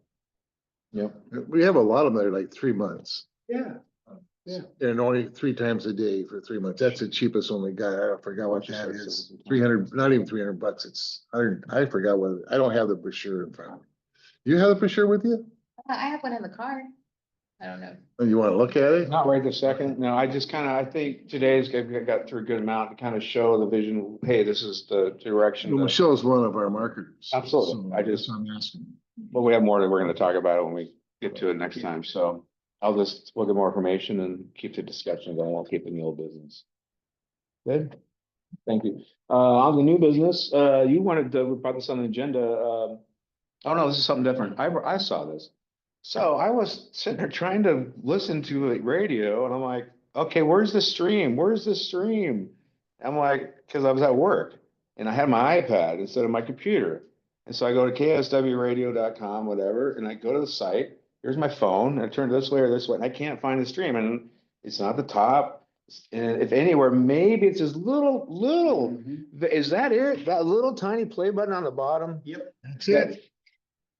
S1: Yep.
S3: We have a lot of them that are like 3 months.
S7: Yeah.
S3: And only 3 times a day for 3 months. That's the cheapest one we got. I forgot what that is. 300, not even $300. It's 100. I forgot what, I don't have the brochure in front of me. You have the brochure with you?
S9: I have one in the car. I don't know.
S3: Oh, you want to look at it?
S1: Not right this second. No, I just I think today's got through a good amount to kind of show the vision. Hey, this is the direction.
S3: Well,
S1: that-
S3: Michelle's one of our marketers.
S1: Absolutely.
S3: So
S1: I
S3: that's
S1: just-
S3: what I'm asking.
S1: But we have more that we're gonna talk about it when we get to it next time, so we'll get more information and keep the discussion going, I'll keep it in the old business. Good, thank you. On the new business, you wanted to put this on the agenda, oh no, this is something different, I saw this. So I was sitting there trying to listen to a radio and I'm like, okay, where's the stream? Where's the stream? I'm like, cause I was at work and I had my iPad instead of my computer. And so I go to kswradio.com, whatever, and I go to the site. Here's my phone. I turn this way or this way, and I can't find the stream. And it's not the top. And if anywhere, maybe it's this little. Is that it? That little tiny play button on the bottom?
S8: Yep.
S3: That's it.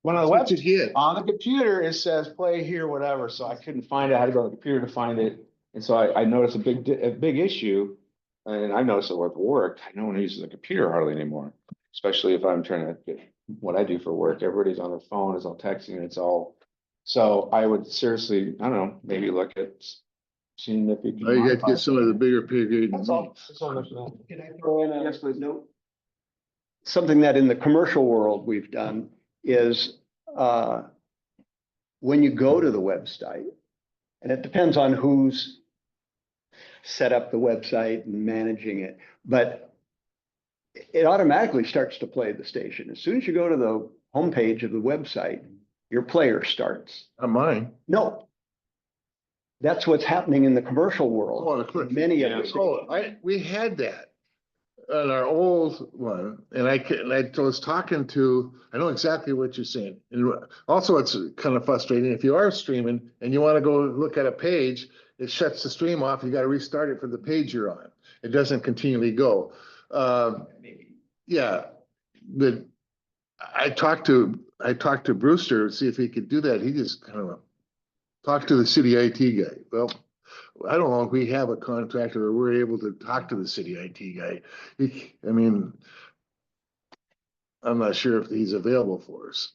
S1: When on
S3: That's
S1: the
S3: what
S1: web,
S3: you get.
S1: on the computer, it says play here, whatever. So I couldn't find it. I had to go on the computer to find it. And so I noticed a big issue. And I noticed it with work. No one uses a computer hardly anymore, especially if I'm trying to get what I do for work. Everybody's on their phone, it's all texting, it's all. So I would seriously, I don't know, maybe look at seeing if you can.
S3: Oh, you got to
S1: modify
S3: get some of the
S1: it.
S3: bigger pay grade.
S1: That's all. That's all I'm looking at.
S8: Can I throw in
S1: Yes, please.
S8: note? Something that in the commercial world we've done is, when you go to the website, and it depends on who's set up the website and managing it, but it automatically starts to play the station. As soon as you go to the homepage of the website, your player starts.
S3: Not mine.
S8: No. That's what's happening in the commercial world.
S3: Oh, the click.
S8: Many of the.
S3: Oh, we had that on our old one, and I was talking to, I know exactly what you're saying. And also, it's kind of frustrating, if you are streaming and you want to go look at a page, it shuts the stream off, you got to restart it for the page you're on. It doesn't continually go. Yeah, but I talked to Brewster, to see if he could do that. He just kind of talked to the city IT guy. Well, I don't know if we have a contractor or we're able to talk to the city IT guy. I mean, I'm not sure if he's available for us.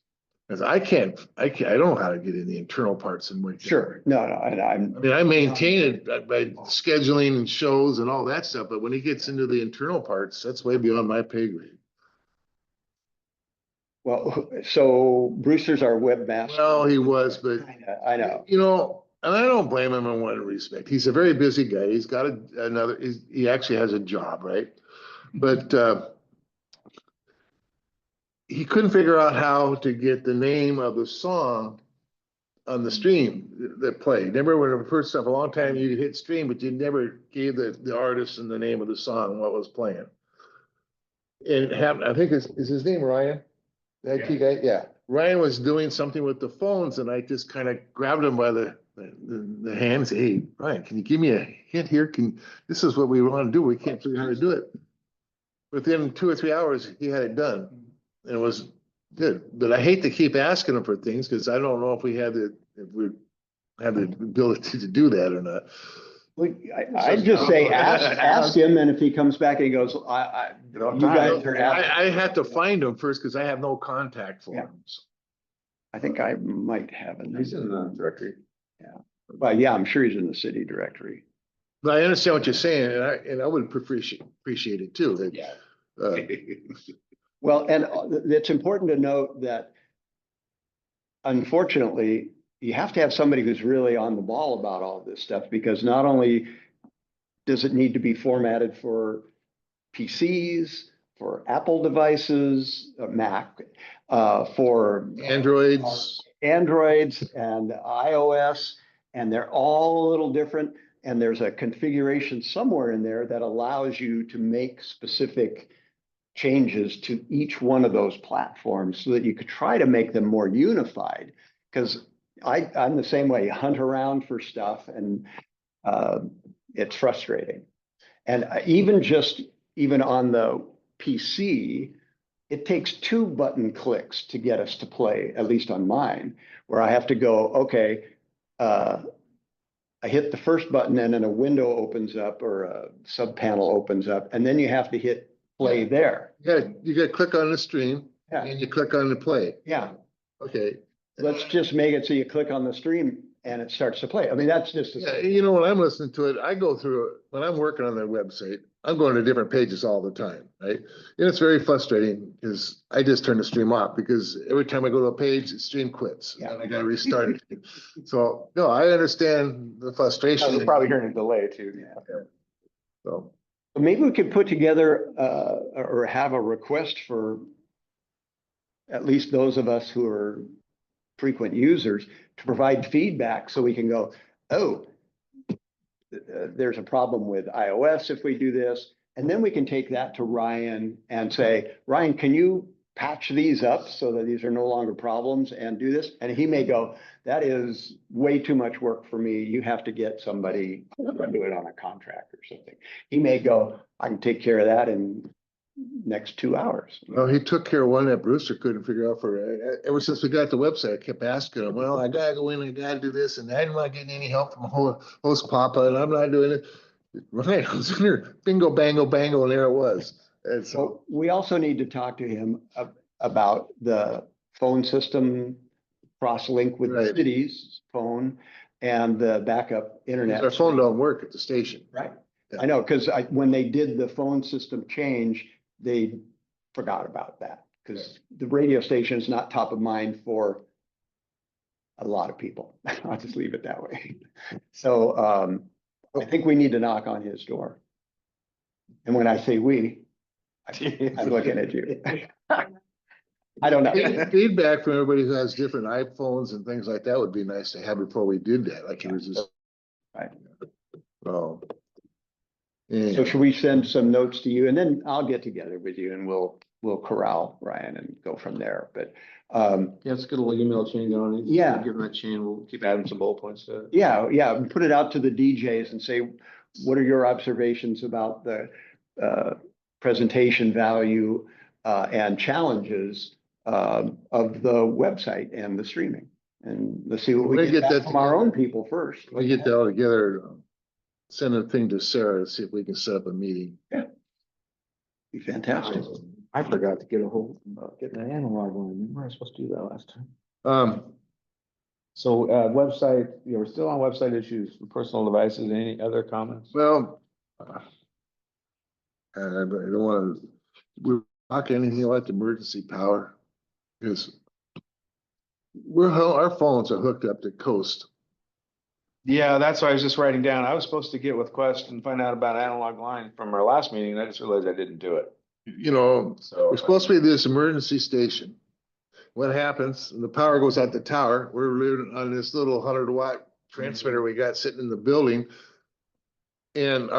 S3: 'Cause I don't know how to get in the internal parts and work.
S8: Sure, no, and
S3: I mean, I maintain it by scheduling and shows and all that stuff, but when he gets into the internal parts, that's way beyond my pay grade.
S8: well, so Brewster's our webmaster.
S3: Well, he was, but
S8: I know.
S3: you know, and I don't blame him in one respect. He's a very busy guy. He's got he actually has a job, right? But he couldn't figure out how to get the name of the song on the stream that played. Remember when the first stuff, a long time you hit stream, but you never gave the artist and the name of the song and what was playing. And it happened, I think is his name Ryan? The IT guy? Yeah. Ryan was doing something with the phones and I just kind of grabbed him by the hand and said, hey, Ryan, can you give me a hint here? This is what we want to do. We can't figure out how to do it. within 2 or 3 hours, he had it done. And it was good, but I hate to keep asking him for things, because I don't know if we have the ability to do that or not.
S8: I'd just say, ask him, and if he comes back and he goes, you guys are.
S3: I have to find him first, because I have no contact for him.
S8: I think I might have a
S1: He's in the directory.
S8: Well, yeah, I'm sure he's in the city directory.
S3: But I understand what you're saying, and I would appreciate it too, that,
S8: Well, and it's important to note that unfortunately, you have to have somebody who's really on the ball about all this stuff, because not only does it need to be formatted for PCs, for Apple devices, Mac, for
S3: Androids.
S8: Androids and iOS, and they're all a little different. And there's a configuration somewhere in there that allows you to make specific changes to each one of those platforms so that you could try to make them more unified. Because I'm the same way, hunt around for stuff, and it's frustrating. And even on the PC, it takes 2 button clicks to get us to play, at least on mine, where I have to go, okay, I hit the first button and then a window opens up, or a sub panel opens up, and then you have to hit play there.
S3: You gotta click on the stream,
S8: Yeah.
S3: and you click on the play.
S8: Yeah,
S3: Okay.
S8: let's just make it so you click on the stream and it starts to play. I mean, that's just.
S3: Yeah, you know, when I'm listening to it, I go through it, when I'm working on their website, I'm going to different pages all the time, right? And it's very frustrating, because I just turn the stream off, because every time I go to a page, the stream quits, and I gotta restart it. So, no, I understand the frustration.
S1: You're probably hearing a delay too.
S3: So,
S8: Maybe we could put together or have a request for at least those of us who are frequent users to provide feedback, so we can go, oh, there's a problem with iOS if we do this. And then we can take that to Ryan and say, Ryan, can you patch these up so that these are no longer problems and do this? And he may go, that is way too much work for me. You have to get somebody to do it on a contract or something. He may go, I can take care of that in next 2 hours.
S3: well, he took care of one that Brewster couldn't figure out ever since we got the website. I kept asking him, well, I gotta go in, I gotta do this, and I'm not getting any help from host Papa, and I'm not doing it. Right, I was in there, bingo, bango, bango, and there it was. And so,
S8: So we also need to talk to him about the phone system cross-link with the
S3: Right.
S8: city's phone and the backup internet.
S3: our phone don't work at the station.
S8: Right. I know, because when they did the phone system change, they forgot about that, because the radio station is not top of mind for a lot of people. I'll just leave it that way. So I think we need to knock on his door. And when I say we, I'm looking at you. I don't know.
S3: Feedback from everybody who has different iPhones and things like that would be nice to have before we did that, like it was just.
S8: Right.
S3: Oh.
S8: So should we send some notes to you, and then I'll get together with you and we'll corral Ryan and go from there, but
S1: Yeah, let's get a little email chain going.
S8: Yeah.
S1: Give them that chain, we'll keep adding some bullet points to it.
S8: yeah, put it out to the DJs and say, what are your observations about the presentation value and challenges of the website and the streaming? And let's see what we
S3: We'll
S8: get
S3: get
S8: back
S3: that
S8: from our own
S3: together.
S8: people first.
S3: We get that all together, send a thing to Sarah to see if we can set up a meeting.
S8: Be fantastic.
S1: I forgot to get a hold, get the analog one. We were supposed to do that last time. So, website, we're still on website issues for personal devices. Any other comments?
S3: Well, I don't want to, we're talking anything about the emergency power, because our phones are hooked up to Coast.
S1: Yeah, that's what I was just writing down. I was supposed to get with Quest and find out about analog line from our last meeting, and I just realized I didn't do it.
S3: You know,
S1: So.
S3: we're supposed to be this emergency station. What happens, the power goes out the tower, we're living on this little 100-watt transmitter we got sitting in the building. And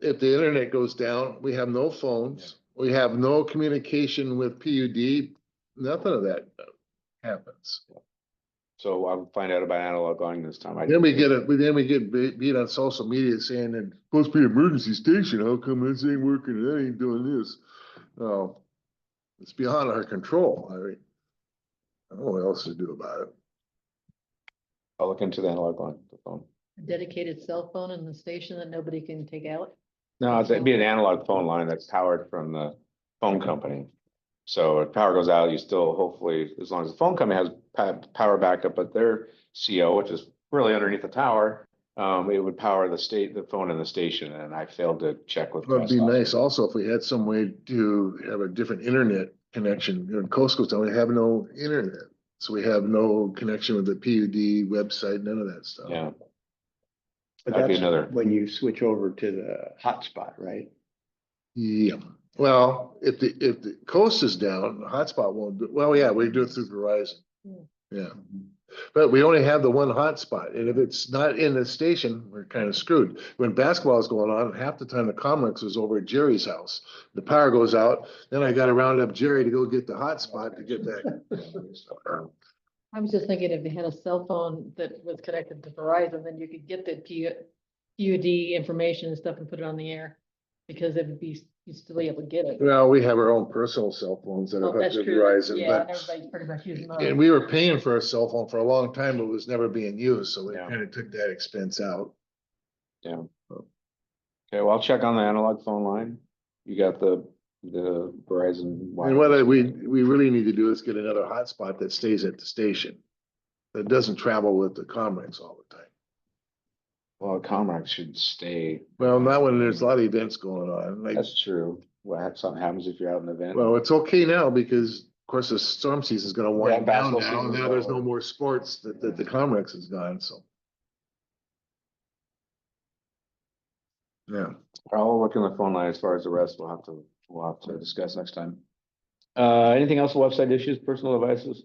S3: if the internet goes down, we have no phones, we have no communication with PUD, nothing of that happens.
S1: So I'll find out about analog line this time.
S3: Then we get beat on social media saying that it's supposed to be an emergency station, how come this ain't working, that ain't doing this? No, it's beyond our control. I mean, I don't know what else to do about it.
S1: I'll look into the analog line, the phone.
S2: A dedicated cell phone in the station that nobody can take out.
S1: No, it'd be an analog phone line that's powered from the phone company. So if power goes out, you still hopefully, as long as the phone company has power backup, but their CO, which is really underneath the tower, it would power the phone in the station, and I failed to check with.
S3: It'd be
S1: Crestwell.
S3: nice also if we had some way to have a different internet connection. In Coastal Town, we have no internet. So we have no connection with the PUD website, none of that stuff.
S1: Yeah,
S8: But
S1: That'd be
S8: that's
S1: another-
S8: when you switch over to the hotspot, right?
S3: Yeah, well, if the coast is down, the hotspot won't do, well, yeah, we do it through Verizon. Yeah, but we only have the one hotspot, and if it's not in the station, we're kind of screwed. When basketball is going on, half the time the Comrex is over at Jerry's house. The power goes out, then I gotta round up Jerry to go get the hotspot to get that.
S2: I was just thinking if they had a cell phone that was connected to Verizon, then you could get the PUD information and stuff and put it on the air. Because it would be, you'd still be able to get it.
S3: Well, we have our own personal cell phones that are
S2: Oh,
S3: hooked
S2: that's
S3: to
S2: true.
S3: Verizon,
S2: Yeah, and
S3: but.
S2: everybody's pretty much using
S3: And
S2: those.
S3: we were paying for a cell phone for a long time, but it was never being used, so we
S1: Yeah.
S3: kind of took that expense out.
S1: okay, well, I'll check on the analog phone line. You got the Verizon.
S3: And what we really need to do is get another hotspot that stays at the station. That doesn't travel with the Comrex all the time.
S1: Well, Comrex should stay.
S3: Well, not when there's a lot of events going on, like,
S1: That's true. Something happens if you're out in an event.
S3: well, it's okay now because, of course, the storm season's gonna wind down
S1: basketball
S3: now.
S1: season's
S3: Now there's no
S1: over.
S3: more sports that the Comrex is gone, so. Yeah,
S1: I'll look in the phone line as far as the rest. We'll have to discuss next time. Anything else, website issues, personal devices?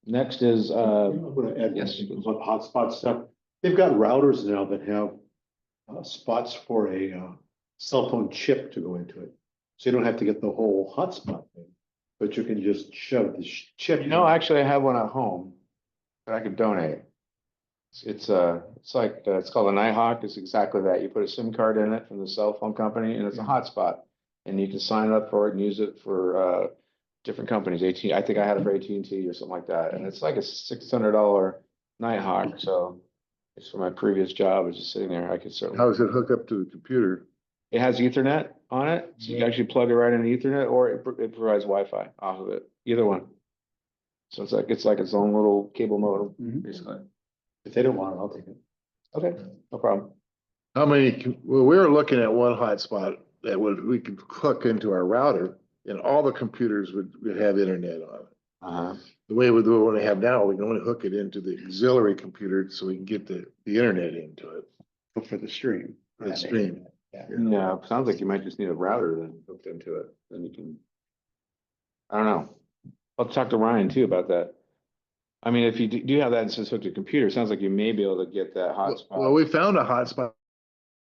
S1: Next is,
S7: I'm gonna add
S1: yes.
S7: yes, about hotspot stuff. They've got routers now that have spots for a cell phone chip to go into it. So you don't have to get the whole hotspot thing, but you can just shove the chip.
S1: you know, actually, I have one at home that I could donate. It's like, it's called a Nighthawk. It's exactly that. You put a SIM card in it from the cell phone company and it's a hotspot. And you can sign up for it and use it for different companies. I think I had it for AT&T or something like that. And it's like a $600 Nighthawk. So it's for my previous job. It's just sitting there. I could certainly.
S3: how does it hook up to the computer?
S1: It has Ethernet on it, so you can actually plug it right into Ethernet, or it provides Wi-Fi off of it, either one. So it's like its own little cable modem,
S8: Mhm.
S1: basically.
S7: If they don't want it, I'll take it.
S1: Okay, no problem.
S3: How many, well, we were looking at one hotspot that we could hook into our router and all the computers would have internet on it.
S1: Uh-huh.
S3: The way we do it, what we have now, we can only hook it into the auxiliary computer so we can get the internet into it.
S8: For the stream.
S3: For the stream.
S1: Yeah, sounds like you might just need a router then hooked into it, then you can. I don't know. I'll talk to Ryan too about that. I mean, if you do have that and it's hooked to a computer, it sounds like you may be able to get that
S3: Well,
S1: hotspot.
S3: we found a hotspot,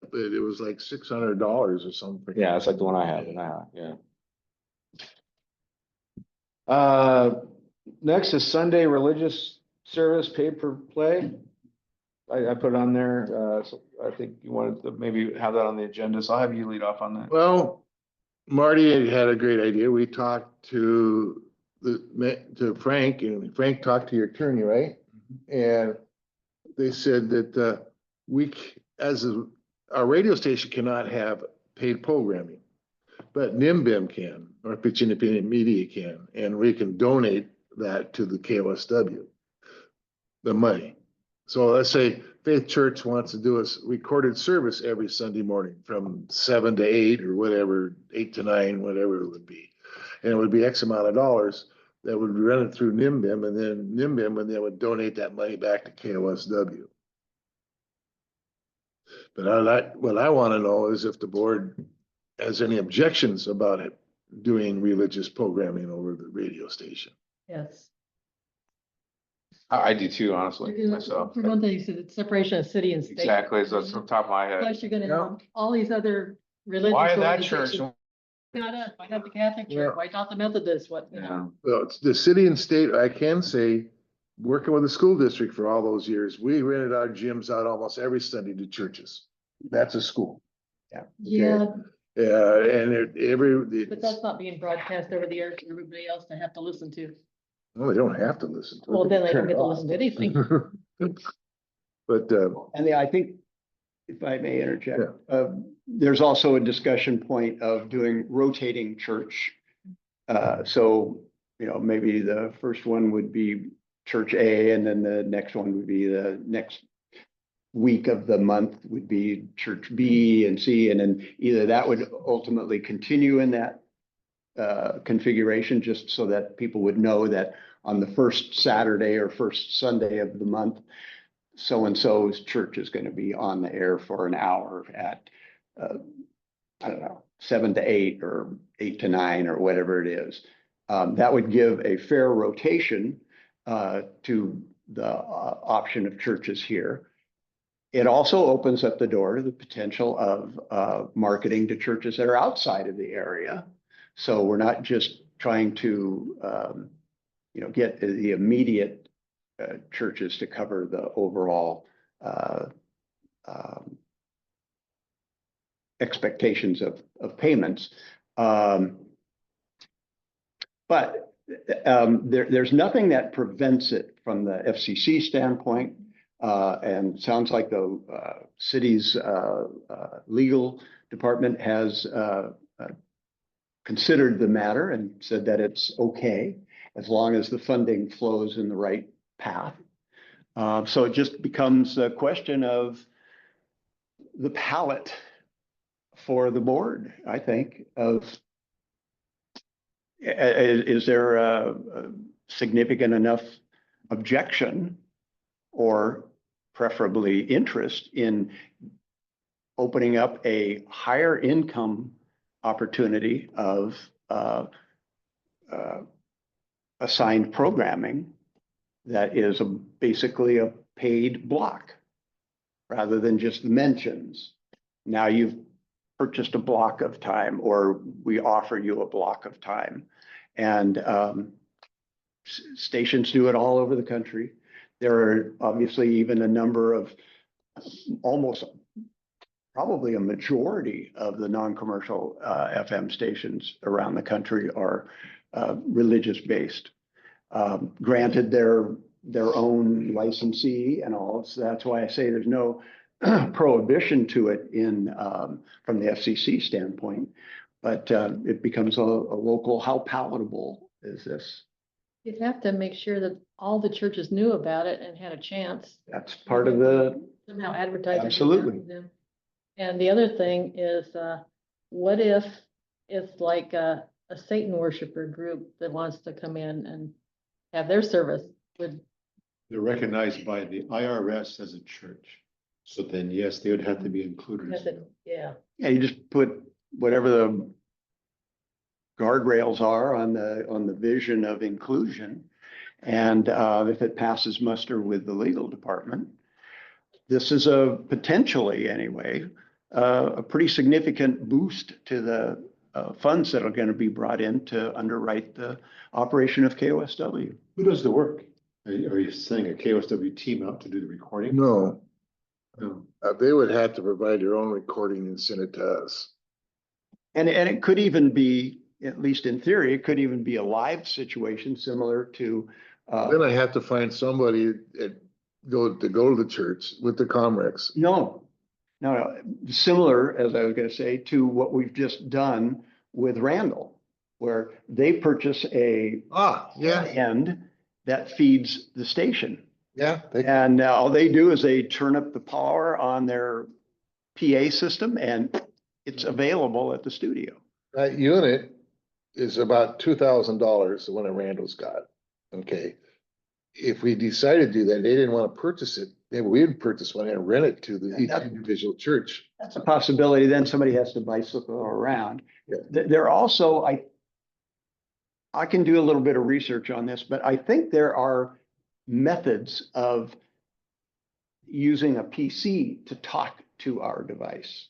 S3: but it was like $600 or something.
S1: Yeah, it's like the one I have, yeah. Next is Sunday religious service paid per play. I put it on there, so I think you wanted to maybe have that on the agenda, so I'll have you lead off on that.
S3: Well, Marty had a great idea. We talked to Frank, and Frank talked to your attorney, right? And they said that our radio station cannot have paid programming, but NIMBIM can, North Beach Independent Media can, and we can donate that to the KOSW, the money. So let's say Faith Church wants to do a recorded service every Sunday morning from 7 to 8 or whatever, 8 to 9, whatever it would be. And it would be X amount of dollars that would run it through NIMBIM, and then NIMBIM, and they would donate that money back to KOSW. But what I want to know is if the board has any objections about it doing religious programming over the radio station.
S2: Yes.
S1: I do too, honestly, myself.
S2: For one thing, you said it's separation of city and state.
S1: Exactly, so it's on top of my head.
S2: Plus, you're gonna
S3: Yeah.
S2: have all these other religious.
S1: Why that church?
S2: organizations. Why not us? Why not the Catholic
S3: Yeah.
S2: Church? Why not the Methodist? What, you know?
S1: Yeah,
S3: Well, it's the city and state, I can say, working with the school district for all those years, we rented our gyms out almost every Sunday to churches. That's a school.
S2: Yeah,
S3: Yeah, and
S2: But that's not being broadcast over the air for everybody else to have to listen to.
S3: well, they don't have to listen to it.
S2: Well, then they don't
S3: Turn it
S2: get to
S3: off.
S2: listen to anything.
S3: But,
S8: And I think, if I may interject,
S3: Yeah.
S8: there's also a discussion point of doing rotating church. So, you know, maybe the first one would be church A, and then the next one would be the next week of the month would be church B and C, and then either that would ultimately continue in that configuration, just so that people would know that on the first Saturday or first Sunday of the month, so-and-so's church is going to be on the air for an hour at, I don't know, 7 to 8 or 8 to 9 or whatever it is. That would give a fair rotation to the option of churches here. It also opens up the door to the potential of marketing to churches that are outside of the area. So we're not just trying to, you know, get the immediate churches to cover the overall expectations of payments. But there's nothing that prevents it from the FCC standpoint. And sounds like the city's legal department has considered the matter and said that it's okay as long as the funding flows in the right path. So it just becomes a question of the palette for the board, I think, of is there a significant enough objection or preferably interest in opening up a higher income opportunity of assigned programming that is basically a paid block rather than just mentions. Now you've purchased a block of time, or we offer you a block of time. And stations do it all over the country. There are obviously even a number of almost probably a majority of the non-commercial FM stations around the country are religious based. Granted, they're their own licensee and all, so that's why I say there's no prohibition to it in from the FCC standpoint, but it becomes a local, how palatable is this?
S2: You'd have to make sure that all the churches knew about it and had a chance.
S8: That's part of the,
S2: Somehow advertise. it
S8: Absolutely.
S2: to them. And the other thing is, what if it's like a Satan worshiper group that wants to come in and have their service? Would,
S7: They're recognized by the IRS as a church. So then, yes, they would have to be included. as well.
S2: yeah,
S8: yeah, you just put whatever the guardrails are on the vision of inclusion. And if it passes muster with the legal department, this is a potentially anyway, a pretty significant boost to the funds that are going to be brought in to underwrite the operation of KOSW.
S7: Who does the work? Are you saying a KOSW team out to do the recording?
S3: no,
S7: No.
S3: they would have to provide their own recording and send it to us.
S8: And it could even be, at least in theory, it could even be a live situation similar to.
S3: Then I have to find somebody to go to the church with the Comrex.
S8: No, similar, as I was going to say, to what we've just done with Randall, where they purchase a
S3: Yeah,
S8: end that feeds the station.
S3: yeah.
S8: And all they do is they turn up the power on their PA system and it's available at the studio.
S3: That unit is about $2,000, the one that Randall's got. Okay. If we decided to do that, they didn't want to purchase it, maybe we'd purchase one and rent it to each individual church.
S8: That's a possibility. Then somebody has to bicycle around.
S3: Yeah.
S8: There also, I can do a little bit of research on this, but I think there are methods of using a PC to talk to our device.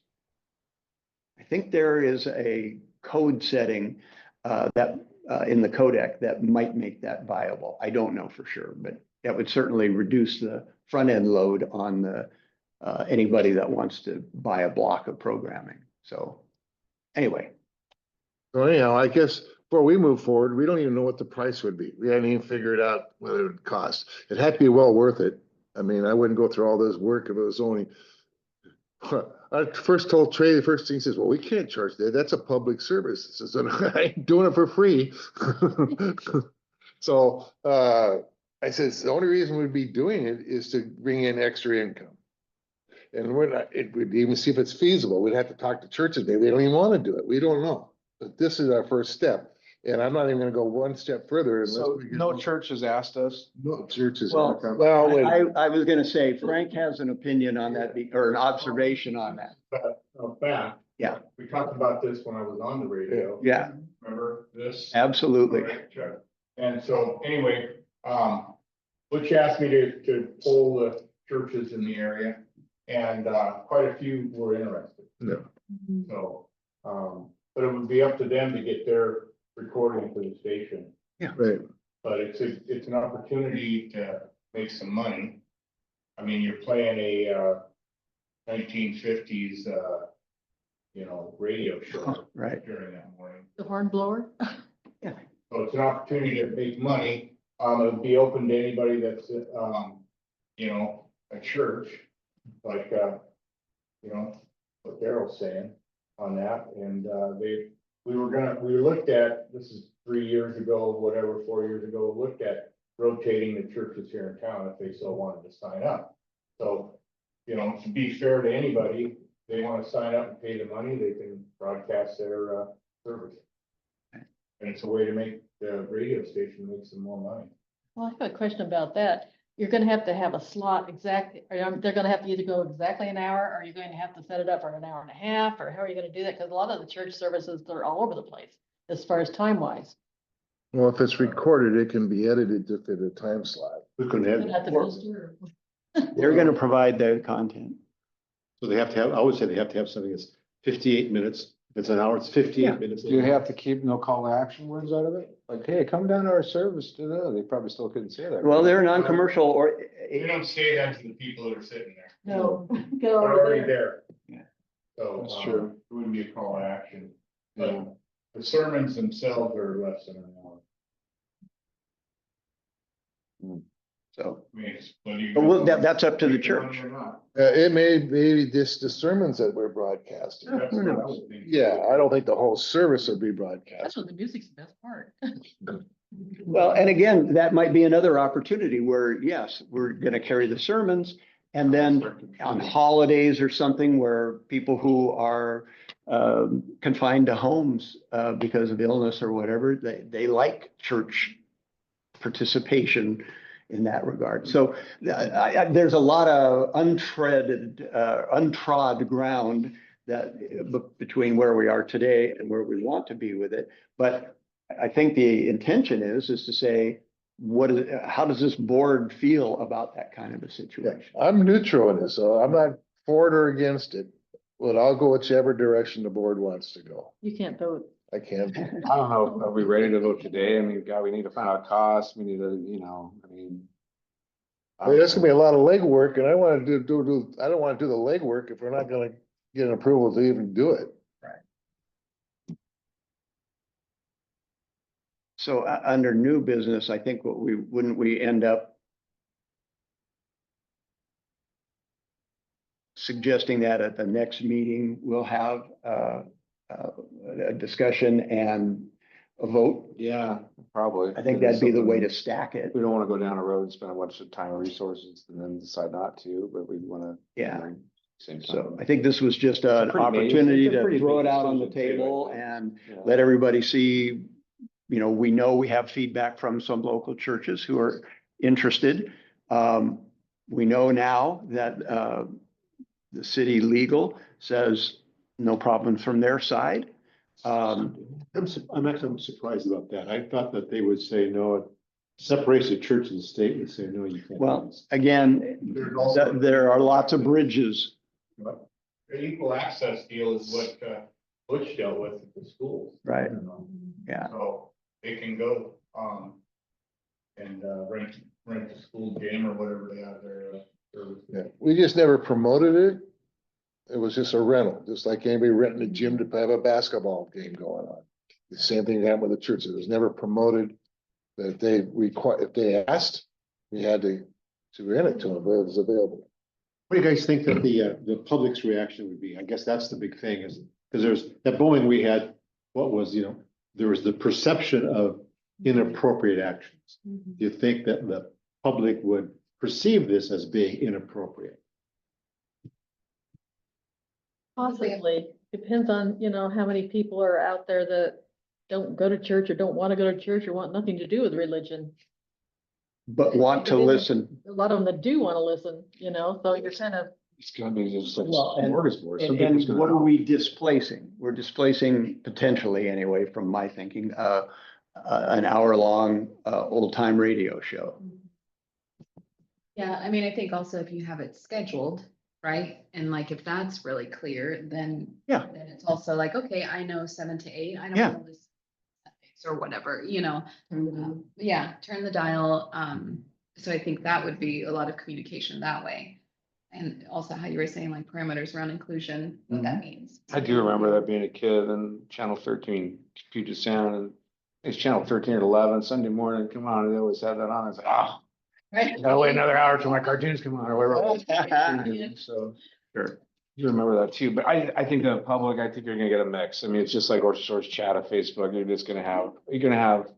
S8: I think there is a code setting that in the codec that might make that viable. I don't know for sure, but that would certainly reduce the front end load on the anybody that wants to buy a block of programming. So anyway,
S3: So anyhow, I guess before we move forward, we don't even know what the price would be. We haven't even figured out what it would cost. It had to be well worth it. I mean, I wouldn't go through all this work if it was only. I first told Trey, the first thing he says, well, we can't charge that. That's a public service. He says, I ain't doing it for free. So, I says, the only reason we'd be doing it is to bring in extra income. And we're not, it would even see if it's feasible. We'd have to talk to churches. Maybe they don't even want to do it. We don't know. But this is our first step. And I'm not even gonna go one step further unless
S1: So
S3: we get.
S1: no church has asked us.
S3: No churches.
S8: well,
S3: Well,
S8: I was gonna say Frank has an opinion on that, or an observation on that.
S6: But, fact.
S8: Yeah.
S6: We talked about this when I was on the radio.
S8: Yeah,
S6: Remember this?
S8: absolutely.
S6: Right, Chuck? And so anyway, Butch asked me to poll the churches in the area and, quite a few were interested.
S3: Yeah.
S6: So, but it would be up to them to get their recording to the station.
S3: right.
S6: But it's an opportunity to make some money. I mean, you're playing a, 1950s, radio show
S8: Right.
S6: during that morning.
S2: The horn blower?
S6: So it's an opportunity to make money. It would be open to anybody that's, a church, like, what Daryl's saying on that. And, we looked at, this is 3 years ago, whatever, 4 years ago, looked at rotating the churches here in town if they still wanted to sign up. So, to be fair to anybody, they want to sign up and pay the money, they can broadcast their, service. And it's a way to make the radio station make some more money.
S2: Well, I have a question about that. You're gonna have to have a slot exactly, or they're gonna have to either go exactly an hour, or you're going to have to set it up for an hour and a half, or how are you gonna do that? Because a lot of the church services, they're all over the place as far as time wise.
S3: Well, if it's recorded, it can be edited to fit a time slot.
S7: We couldn't
S2: You're
S7: have,
S2: gonna have to minister or-
S8: They're gonna provide the content.
S7: so they have to have, I would say they have to have something that's 58 minutes. If it's an hour, it's 58 minutes.
S1: Do you have to keep no call to action words out of it? Like, hey, come down to our service. They probably still couldn't say that.
S8: Well, they're non-commercial or.
S6: They don't say that to the people that are sitting there.
S2: No. Get
S6: They're
S2: over
S6: already
S2: there.
S6: there.
S8: Yeah.
S6: So,
S1: That's true.
S6: it wouldn't be a call to action.
S1: Yeah.
S6: But the sermons themselves are less than an hour.
S8: So,
S6: I mean, it's whether you
S8: but well,
S6: go-
S8: that's up to the
S6: make the money
S8: church.
S6: or not.
S3: It may be just the sermons that we're broadcasting.
S6: That's what I would think.
S3: Yeah, I don't think the whole service would be
S2: That's
S3: broadcast.
S2: when the music's the best part.
S8: Well, and again, that might be another opportunity where, yes, we're gonna carry the sermons. And then on holidays or something where people who are confined to homes because of illness or whatever, they like church participation in that regard. So there's a lot of untrod ground that between where we are today and where we want to be with it. But I think the intention is to say, how does this board feel about that kind of a
S3: Yeah,
S8: situation?
S3: I'm neutral in this, so I'm not for it or against it. But I'll go whichever direction the board wants to go.
S2: You can't vote.
S3: I can't.
S1: I don't know, are we ready to vote today? I mean, God, we need to find out costs, we need to, I mean.
S3: I mean, that's gonna be a lot of legwork and I wanna I don't wanna do the legwork if we're not gonna get an approval to even do it.
S8: So under new business, I think wouldn't we end up suggesting that at the next meeting, we'll have a discussion and a vote?
S1: Yeah, probably.
S8: I think that'd be the way to stack it.
S1: We don't wanna go down a road and spend a bunch of time and resources and then decide not to, but we wanna.
S8: Yeah.
S1: Same time.
S8: So I think this was just an
S1: pretty major-
S8: opportunity
S1: it's a
S8: to
S1: pretty
S8: throw
S1: big
S8: it out on the
S1: decision too, I
S8: table
S1: think.
S8: and
S1: Yeah.
S8: let everybody see, we know we have feedback from some local churches who are interested. We know now that the city legal says no problems from their side.
S7: I'm actually surprised about that. I thought that they would say no, it separates the church and the state would say, no, you can't. do
S8: Well,
S7: this."
S8: again,
S6: There's also-
S8: there are lots of bridges.
S6: The equal access deal is what, Butch dealt with at the schools.
S8: Right.
S6: You know,
S8: Yeah.
S6: So they can go, and, rent the school gym or whatever they have there.
S3: Yeah, we just never promoted it. It was just a rental, just like anybody renting a gym to have a basketball game going on. The same thing happened with the church. It was never promoted. That if if they asked, we had to rent it to them, but it was available.
S7: What do you guys think that the public's reaction would be? I guess that's the big thing is, because there's that Boeing we had, what was, there was the perception of inappropriate actions. Do you think that the public would perceive this as being inappropriate?
S2: Possibly, depends on, how many people are out there that don't go to church or don't want to go to church or want nothing to do with religion.
S8: But want to listen.
S2: A lot of them that do want to listen, so you're kind of,
S1: It's gonna be just like
S8: Well, and-
S1: smorgasbord. Some
S8: And
S1: people's gonna-
S8: what are we displacing? We're displacing potentially anyway, from my thinking, an hour-long, old-time radio show.
S9: Yeah, I mean, I think also if you have it scheduled, right? And like, if that's really clear, then.
S8: Yeah.
S9: Then it's also like, okay, I know 7 to 8, I don't
S8: Yeah.
S9: know this. Or whatever, yeah, turn the dial. So I think that would be a lot of communication that way. And also how you were saying like parameters around inclusion, what that means.
S1: I do remember that being a kid and Channel 13, Puget Sound, and it's Channel 13 at 11 Sunday morning. Come on, they always had that on. It's like, oh,
S9: Right?
S1: gotta wait another hour till my cartoons come on or whatever. So
S8: Sure.
S1: you remember that too. But I think the public, I think you're gonna get a mix. I mean, it's just like Orchard Source chat of Facebook. You're gonna have,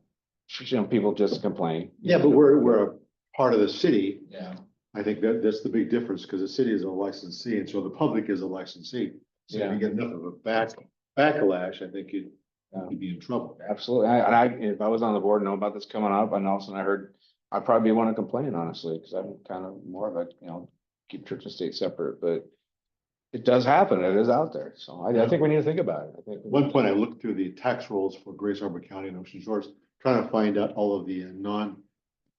S1: people just complain.
S7: Yeah, but we're a part of the city.
S1: Yeah.
S7: I think that's the big difference, because the city is a licensee, and so the public is a licensee. So if you get enough of a backlash, I think you'd be in trouble.
S1: Absolutely. If I was on the board and know about this coming up, and all of a sudden I heard, I'd probably want to complain, honestly, because I'm kind of more of a, keep church and state separate, but it does happen. It is out there. So I think we need to think about it. I think.
S7: At one point, I looked through the tax rolls for Grace Harbor County and Ocean Shores, trying to find out all of the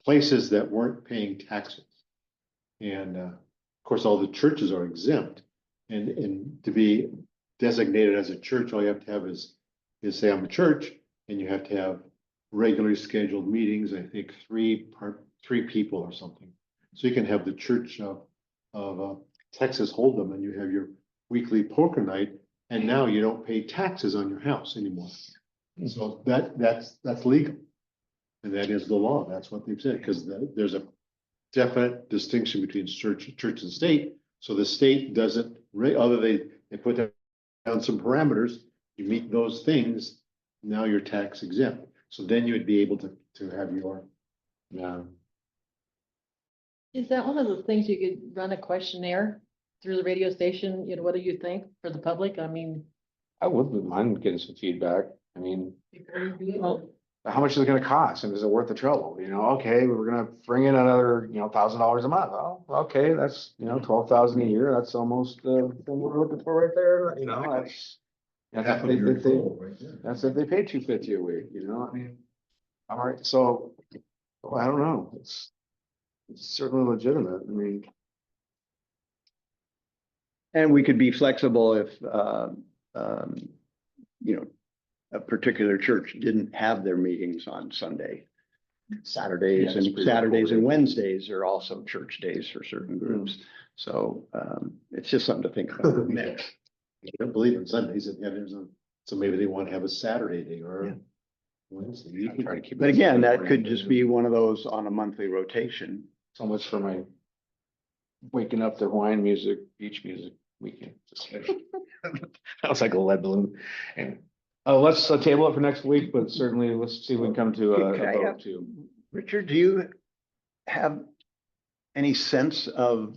S7: places that weren't paying taxes. And of course, all the churches are exempt. And to be designated as a church, all you have to have is say I'm a church, and you have to have regularly scheduled meetings, I think three people or something. So you can have the Church of Texas Hold'em, and you have your weekly poker night, and now you don't pay taxes on your house anymore. So that's legal. And that is the law. That's what they've said, because there's a definite distinction between church and state. So the state doesn't, they put down some parameters, you meet those things, now you're tax exempt. So then you would be able to have your.
S1: Yeah.
S2: is that one of the things you could run a questionnaire through the radio station? What do you think for the public? I mean.
S1: I wouldn't mind getting some feedback. I mean,
S2: Before you do it, well,
S1: how much is it gonna cost? And is it worth the trouble? Okay, we're gonna bring in another, $1,000 a month. Oh, okay, that's, 12,000 a year. That's almost the thing we're looking for right there. That's that's if they pay $250 a week, I mean. All right, so, I don't know. It's certainly legitimate. I mean,
S8: And we could be flexible if, a particular church didn't have their meetings on Sunday. Saturdays
S1: Yeah, that's
S8: and
S1: pretty
S8: Saturdays and
S1: cool.
S8: Wednesdays are also church days for certain groups. So, it's just something to think about.
S7: Mix. I don't believe in Sundays, so maybe they want to have a Saturday day or a Wednesday. You can
S1: try to keep it
S8: But again, that could just be one of those on a monthly rotation.
S1: so much for my waking up to Hawaiian music, beach music weekend. That was like a lead balloon. And let's table it for next week, but certainly let's see if we can come to a
S8: Okay, I
S1: vote
S8: have-
S1: too.
S8: Richard, do you have any sense of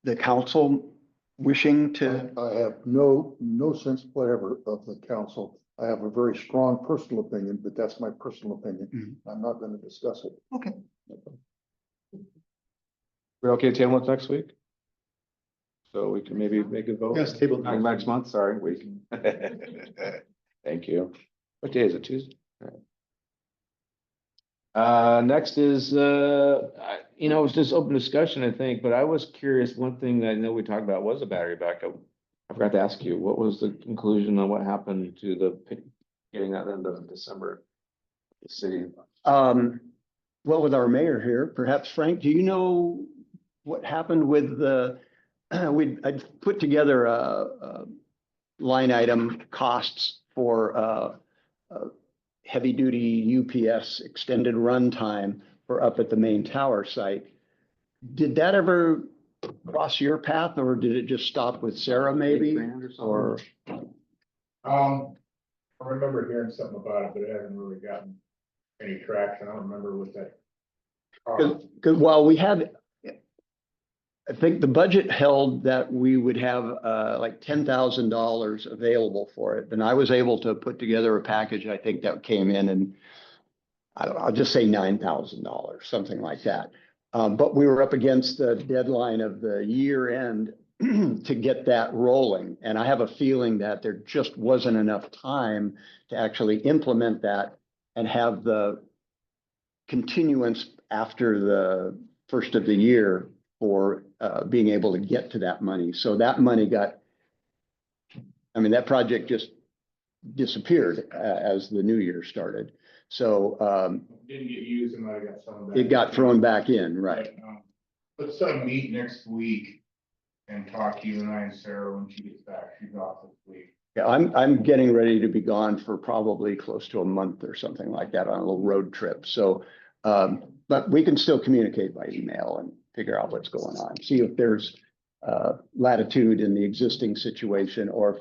S8: the council wishing to?
S3: I have no sense whatever of the council. I have a very strong personal opinion, but that's my personal opinion. I'm not gonna discuss it.
S8: Okay.
S1: We're okay table it next week? So we can maybe make a vote?
S7: Yes, table.
S1: Next month, sorry, week. Thank you. What day is it, Tuesday? All right. Next is, it's just open discussion, I think, but I was curious, one thing that I know we talked about was a battery backup. I forgot to ask you, what was the conclusion on what happened to getting that end of December? The city.
S8: Well, with our mayor here, perhaps Frank, do you know what happened with the I'd put together a line item costs for heavy duty UPS extended runtime for up at the main tower site. Did that ever cross your path, or did it just stop with Sarah maybe? Or,
S6: I remember hearing something about it, but it hasn't really gotten any traction. I don't remember what that.
S8: because while we had, I think the budget held that we would have like $10,000 available for it. And I was able to put together a package, I think that came in and I don't know, I'll just say $9,000, something like that. But we were up against the deadline of the year end to get that rolling. And I have a feeling that there just wasn't enough time to actually implement that and have the continuance after the first of the year for being able to get to that money. So that money got, I mean, that project just disappeared as the new year started. So
S6: Didn't get used, and I got some of that.
S8: it got thrown back in, right?
S6: Let's meet next week and talk to you and I and Sarah when she gets back. She's off this week.
S8: Yeah, I'm getting ready to be gone for probably close to a month or something like that on a little road trip. So, but we can still communicate by email and figure out what's going on. See if there's latitude in the existing situation, or,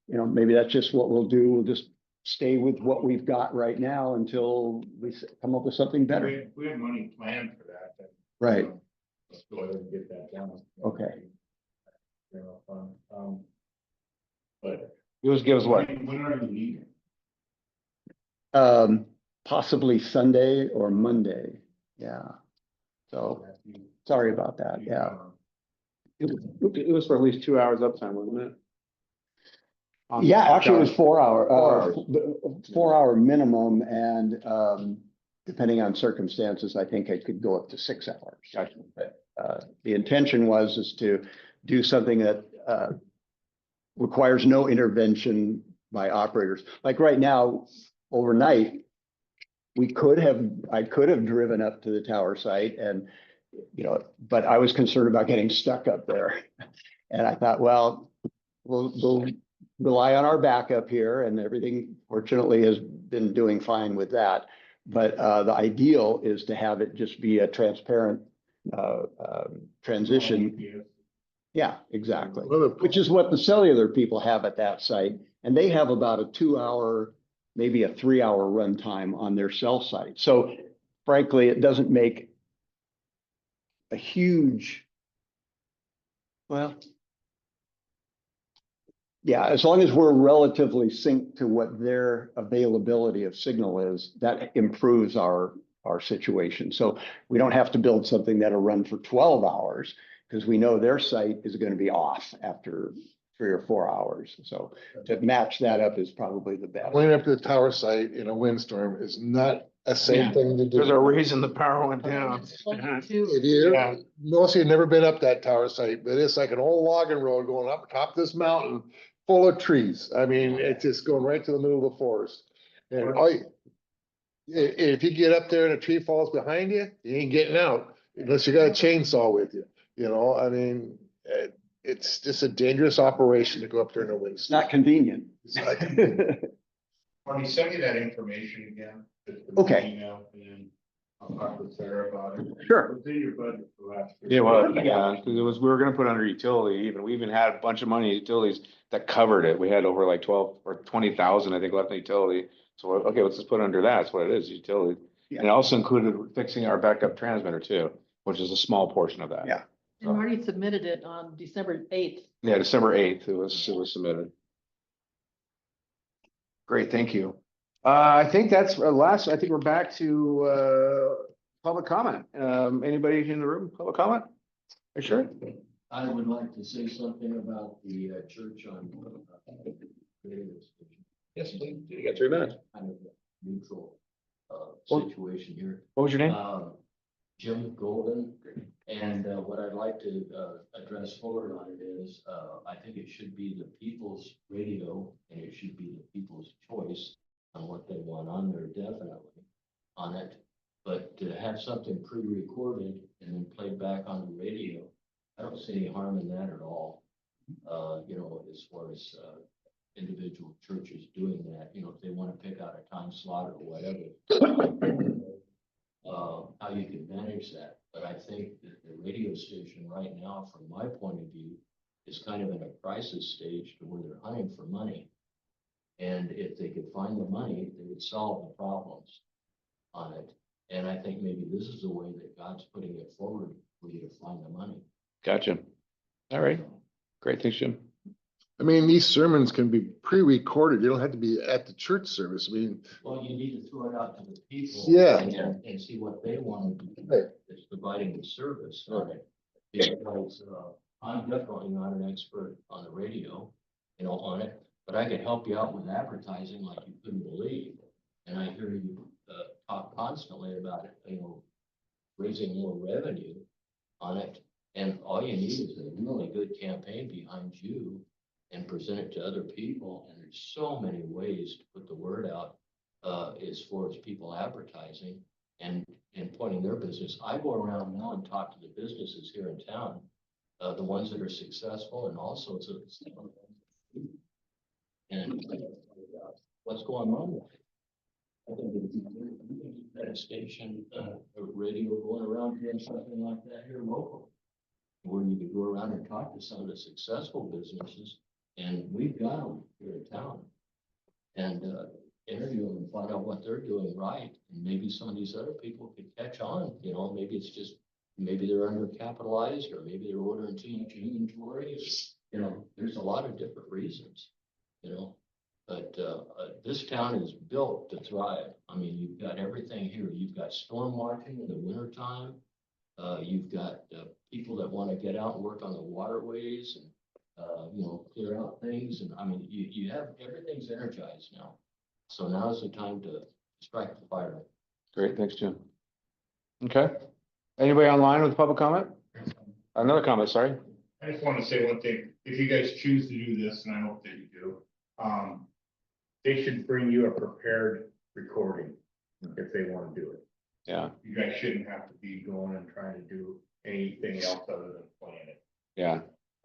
S8: you know, maybe that's just what we'll do. We'll just stay with what we've got right now until we come up with something better.
S6: We had money planned for that. But,
S8: Right.
S6: let's go ahead and get that done.
S8: Okay.
S6: You know, but
S1: Give us what?
S6: when are you leaving?
S8: Possibly Sunday or Monday. Yeah. So sorry about that. Yeah.
S1: It was for at least 2 hours uptime, wasn't it?
S8: Yeah, actually it was 4 hour,
S1: 4
S8: 4 hour minimum, and depending on circumstances, I think it could go up to 6 hours.
S1: Gotcha.
S8: But the intention is to do something that requires no intervention by operators. Like right now, overnight, I could have driven up to the tower site and, you know, but I was concerned about getting stuck up there. And I thought, well, we'll rely on our backup here, and everything fortunately has been doing fine with that. But the ideal is to have it just be a transparent transition. Yeah, exactly. Which is what the cellular people have at that site. And they have about a 2 hour, maybe a 3 hour runtime on their cell site. So frankly, it doesn't make a huge, well, yeah, as long as we're relatively synced to what their availability of signal is, that improves our situation. So we don't have to build something that'll run for 12 hours because we know their site is going to be off after 3 or 4 hours. So to match that up is probably the best.
S3: Going up to the tower site in a windstorm is not a safe thing to do.
S1: There's a reason the power went down.
S3: It is.
S1: Yeah.
S3: Most of you have never been up that tower site, but it's like an old logging road going up top of this mountain full of trees. I mean, it's just going right to the middle of the forest. And if you get up there and a tree falls behind you, you ain't getting out unless you got a chainsaw with you. You know, I mean, it's just a dangerous operation to go up there in a windstorm.
S8: It's not convenient.
S6: Marty, send me that information again.
S8: Okay.
S6: Email, and then I'll talk with Sarah about it.
S8: Sure.
S6: It's in your budget for last year.
S1: Yeah, well, yeah, because we were gonna put under utility even. We even had a bunch of money in utilities that covered it. We had over like 12 or 20,000, I think, left in utility. So, okay, let's just put under that. That's what it is, utility.
S8: Yeah.
S1: And it also included fixing our backup transmitter too, which is a small portion of that.
S8: Yeah.
S2: And Marty submitted it on December 8th.
S1: Yeah, December 8th, it was submitted. Great, thank you. I think that's last, I think we're back to public comment. Anybody in the room, public comment? Are you sure?
S10: I would like to say something about the church on. Radio station.
S1: Yes, please. You got 3 minutes.
S10: Kind of a neutral
S1: What-
S10: situation here.
S1: What was your name?
S10: Jim Golden, and what I'd like to address forward on it is, I think it should be the people's radio, and it should be the people's choice on what they want on there, definitely on it. But to have something pre-recorded and then played back on the radio, I don't see any harm in that at all. You know, as far as, individual churches doing that, you know, if they want to pick out a time slot or whatever. How you can manage that, but I think that the radio station right now, from my point of view, is kind of in a crisis stage to where they're hunting for money. And if they could find the money, they would solve the problems on it. And I think maybe this is a way that God's putting it forward for you to find the money.
S1: Gotcha. All right. Great. Thanks, Jim.
S3: I mean, these sermons can be pre-recorded. You don't have to be at the church service. I mean,
S10: Well, you need to throw it out to the people.
S3: Yeah.
S10: And see what they want to do.
S3: Right.
S10: It's providing the service on it. Because, I'm definitely not an expert on the radio, you know, on it, but I can help you out with advertising like you couldn't believe. And I hear you, talk constantly about it, you know, raising more revenue on it. And all you need is a really good campaign behind you and present it to other people. And there's so many ways to put the word out, as far as people advertising and pointing their business. I go around now and talk to the businesses here in town, the ones that are successful and all sorts of stuff. And what's going on with it. I think that a station, a radio going around doing something like that here local. Where you could go around and talk to some of the successful businesses, and we've got them here in town. And interview them and find out what they're doing right, and maybe some of these other people could catch on, you know, maybe it's just, maybe they're undercapitalized, or maybe they're ordering too much inventory, you know, there's a lot of different reasons, you know. But this town is built to thrive. I mean, you've got everything here. You've got storm watching in the wintertime. You've got people that want to get out and work on the waterways and, you know, clear out things. And I mean, you have, everything's energized now. So now is the time to strike the fire.
S1: Great. Thanks, Jim. Okay. Anybody online with public comment? Another comment, sorry.
S6: I just want to say one thing, if you guys choose to do this, and I hope that you do, they should bring you a prepared recording if they want to do it.
S1: Yeah.
S6: You guys shouldn't have to be going and trying to do anything else other than playing it.
S1: Yeah.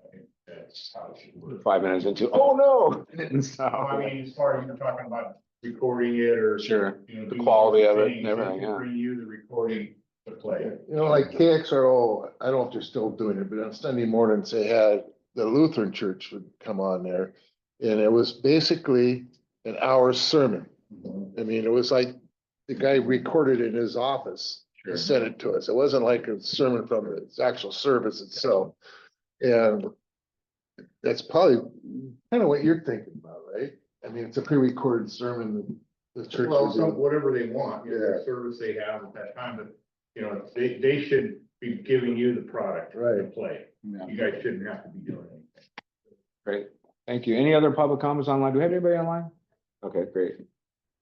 S6: I think that's how it should work.
S1: 5 minutes into, oh no, it didn't
S6: So,
S1: stop.
S6: I mean, as far as you're talking about recording it or.
S1: Sure.
S6: You know,
S1: The
S6: doing
S1: quality of it
S6: things,
S1: and everything,
S6: they should
S1: yeah.
S6: Bring you the recording to play.
S3: you know, like KXRO, I don't know if they're still doing it, but on Sunday mornings, they had the Lutheran church would come on there. And it was basically an hour sermon. I mean, it was like the guy recorded it in his office and sent it to us. It wasn't like a sermon from the actual service itself. And that's probably kind of what you're thinking about, right? I mean, it's a pre-recorded sermon that the church.
S6: Well,
S3: would
S6: so
S3: do.
S6: whatever they want, you know, the
S3: Yeah.
S6: service they have at that time, but, you know, they should be giving you the product to
S3: Right.
S6: play.
S1: Yeah.
S6: You guys shouldn't have to be doing anything.
S1: Great. Thank you. Any other public comments online? Do we have anybody online? Okay, great.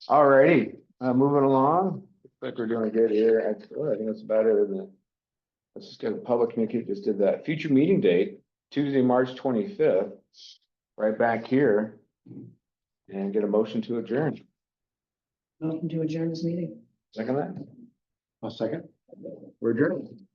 S1: All righty, moving along. Looks like we're doing good here. I think that's about it, isn't it? Let's just get a public communicate, just did that. Future meeting date, Tuesday, March 25th, right back here. And get a motion to adjourn.
S11: Motion to adjourn this meeting.
S1: Second that?
S7: A second.
S1: We're adjourned.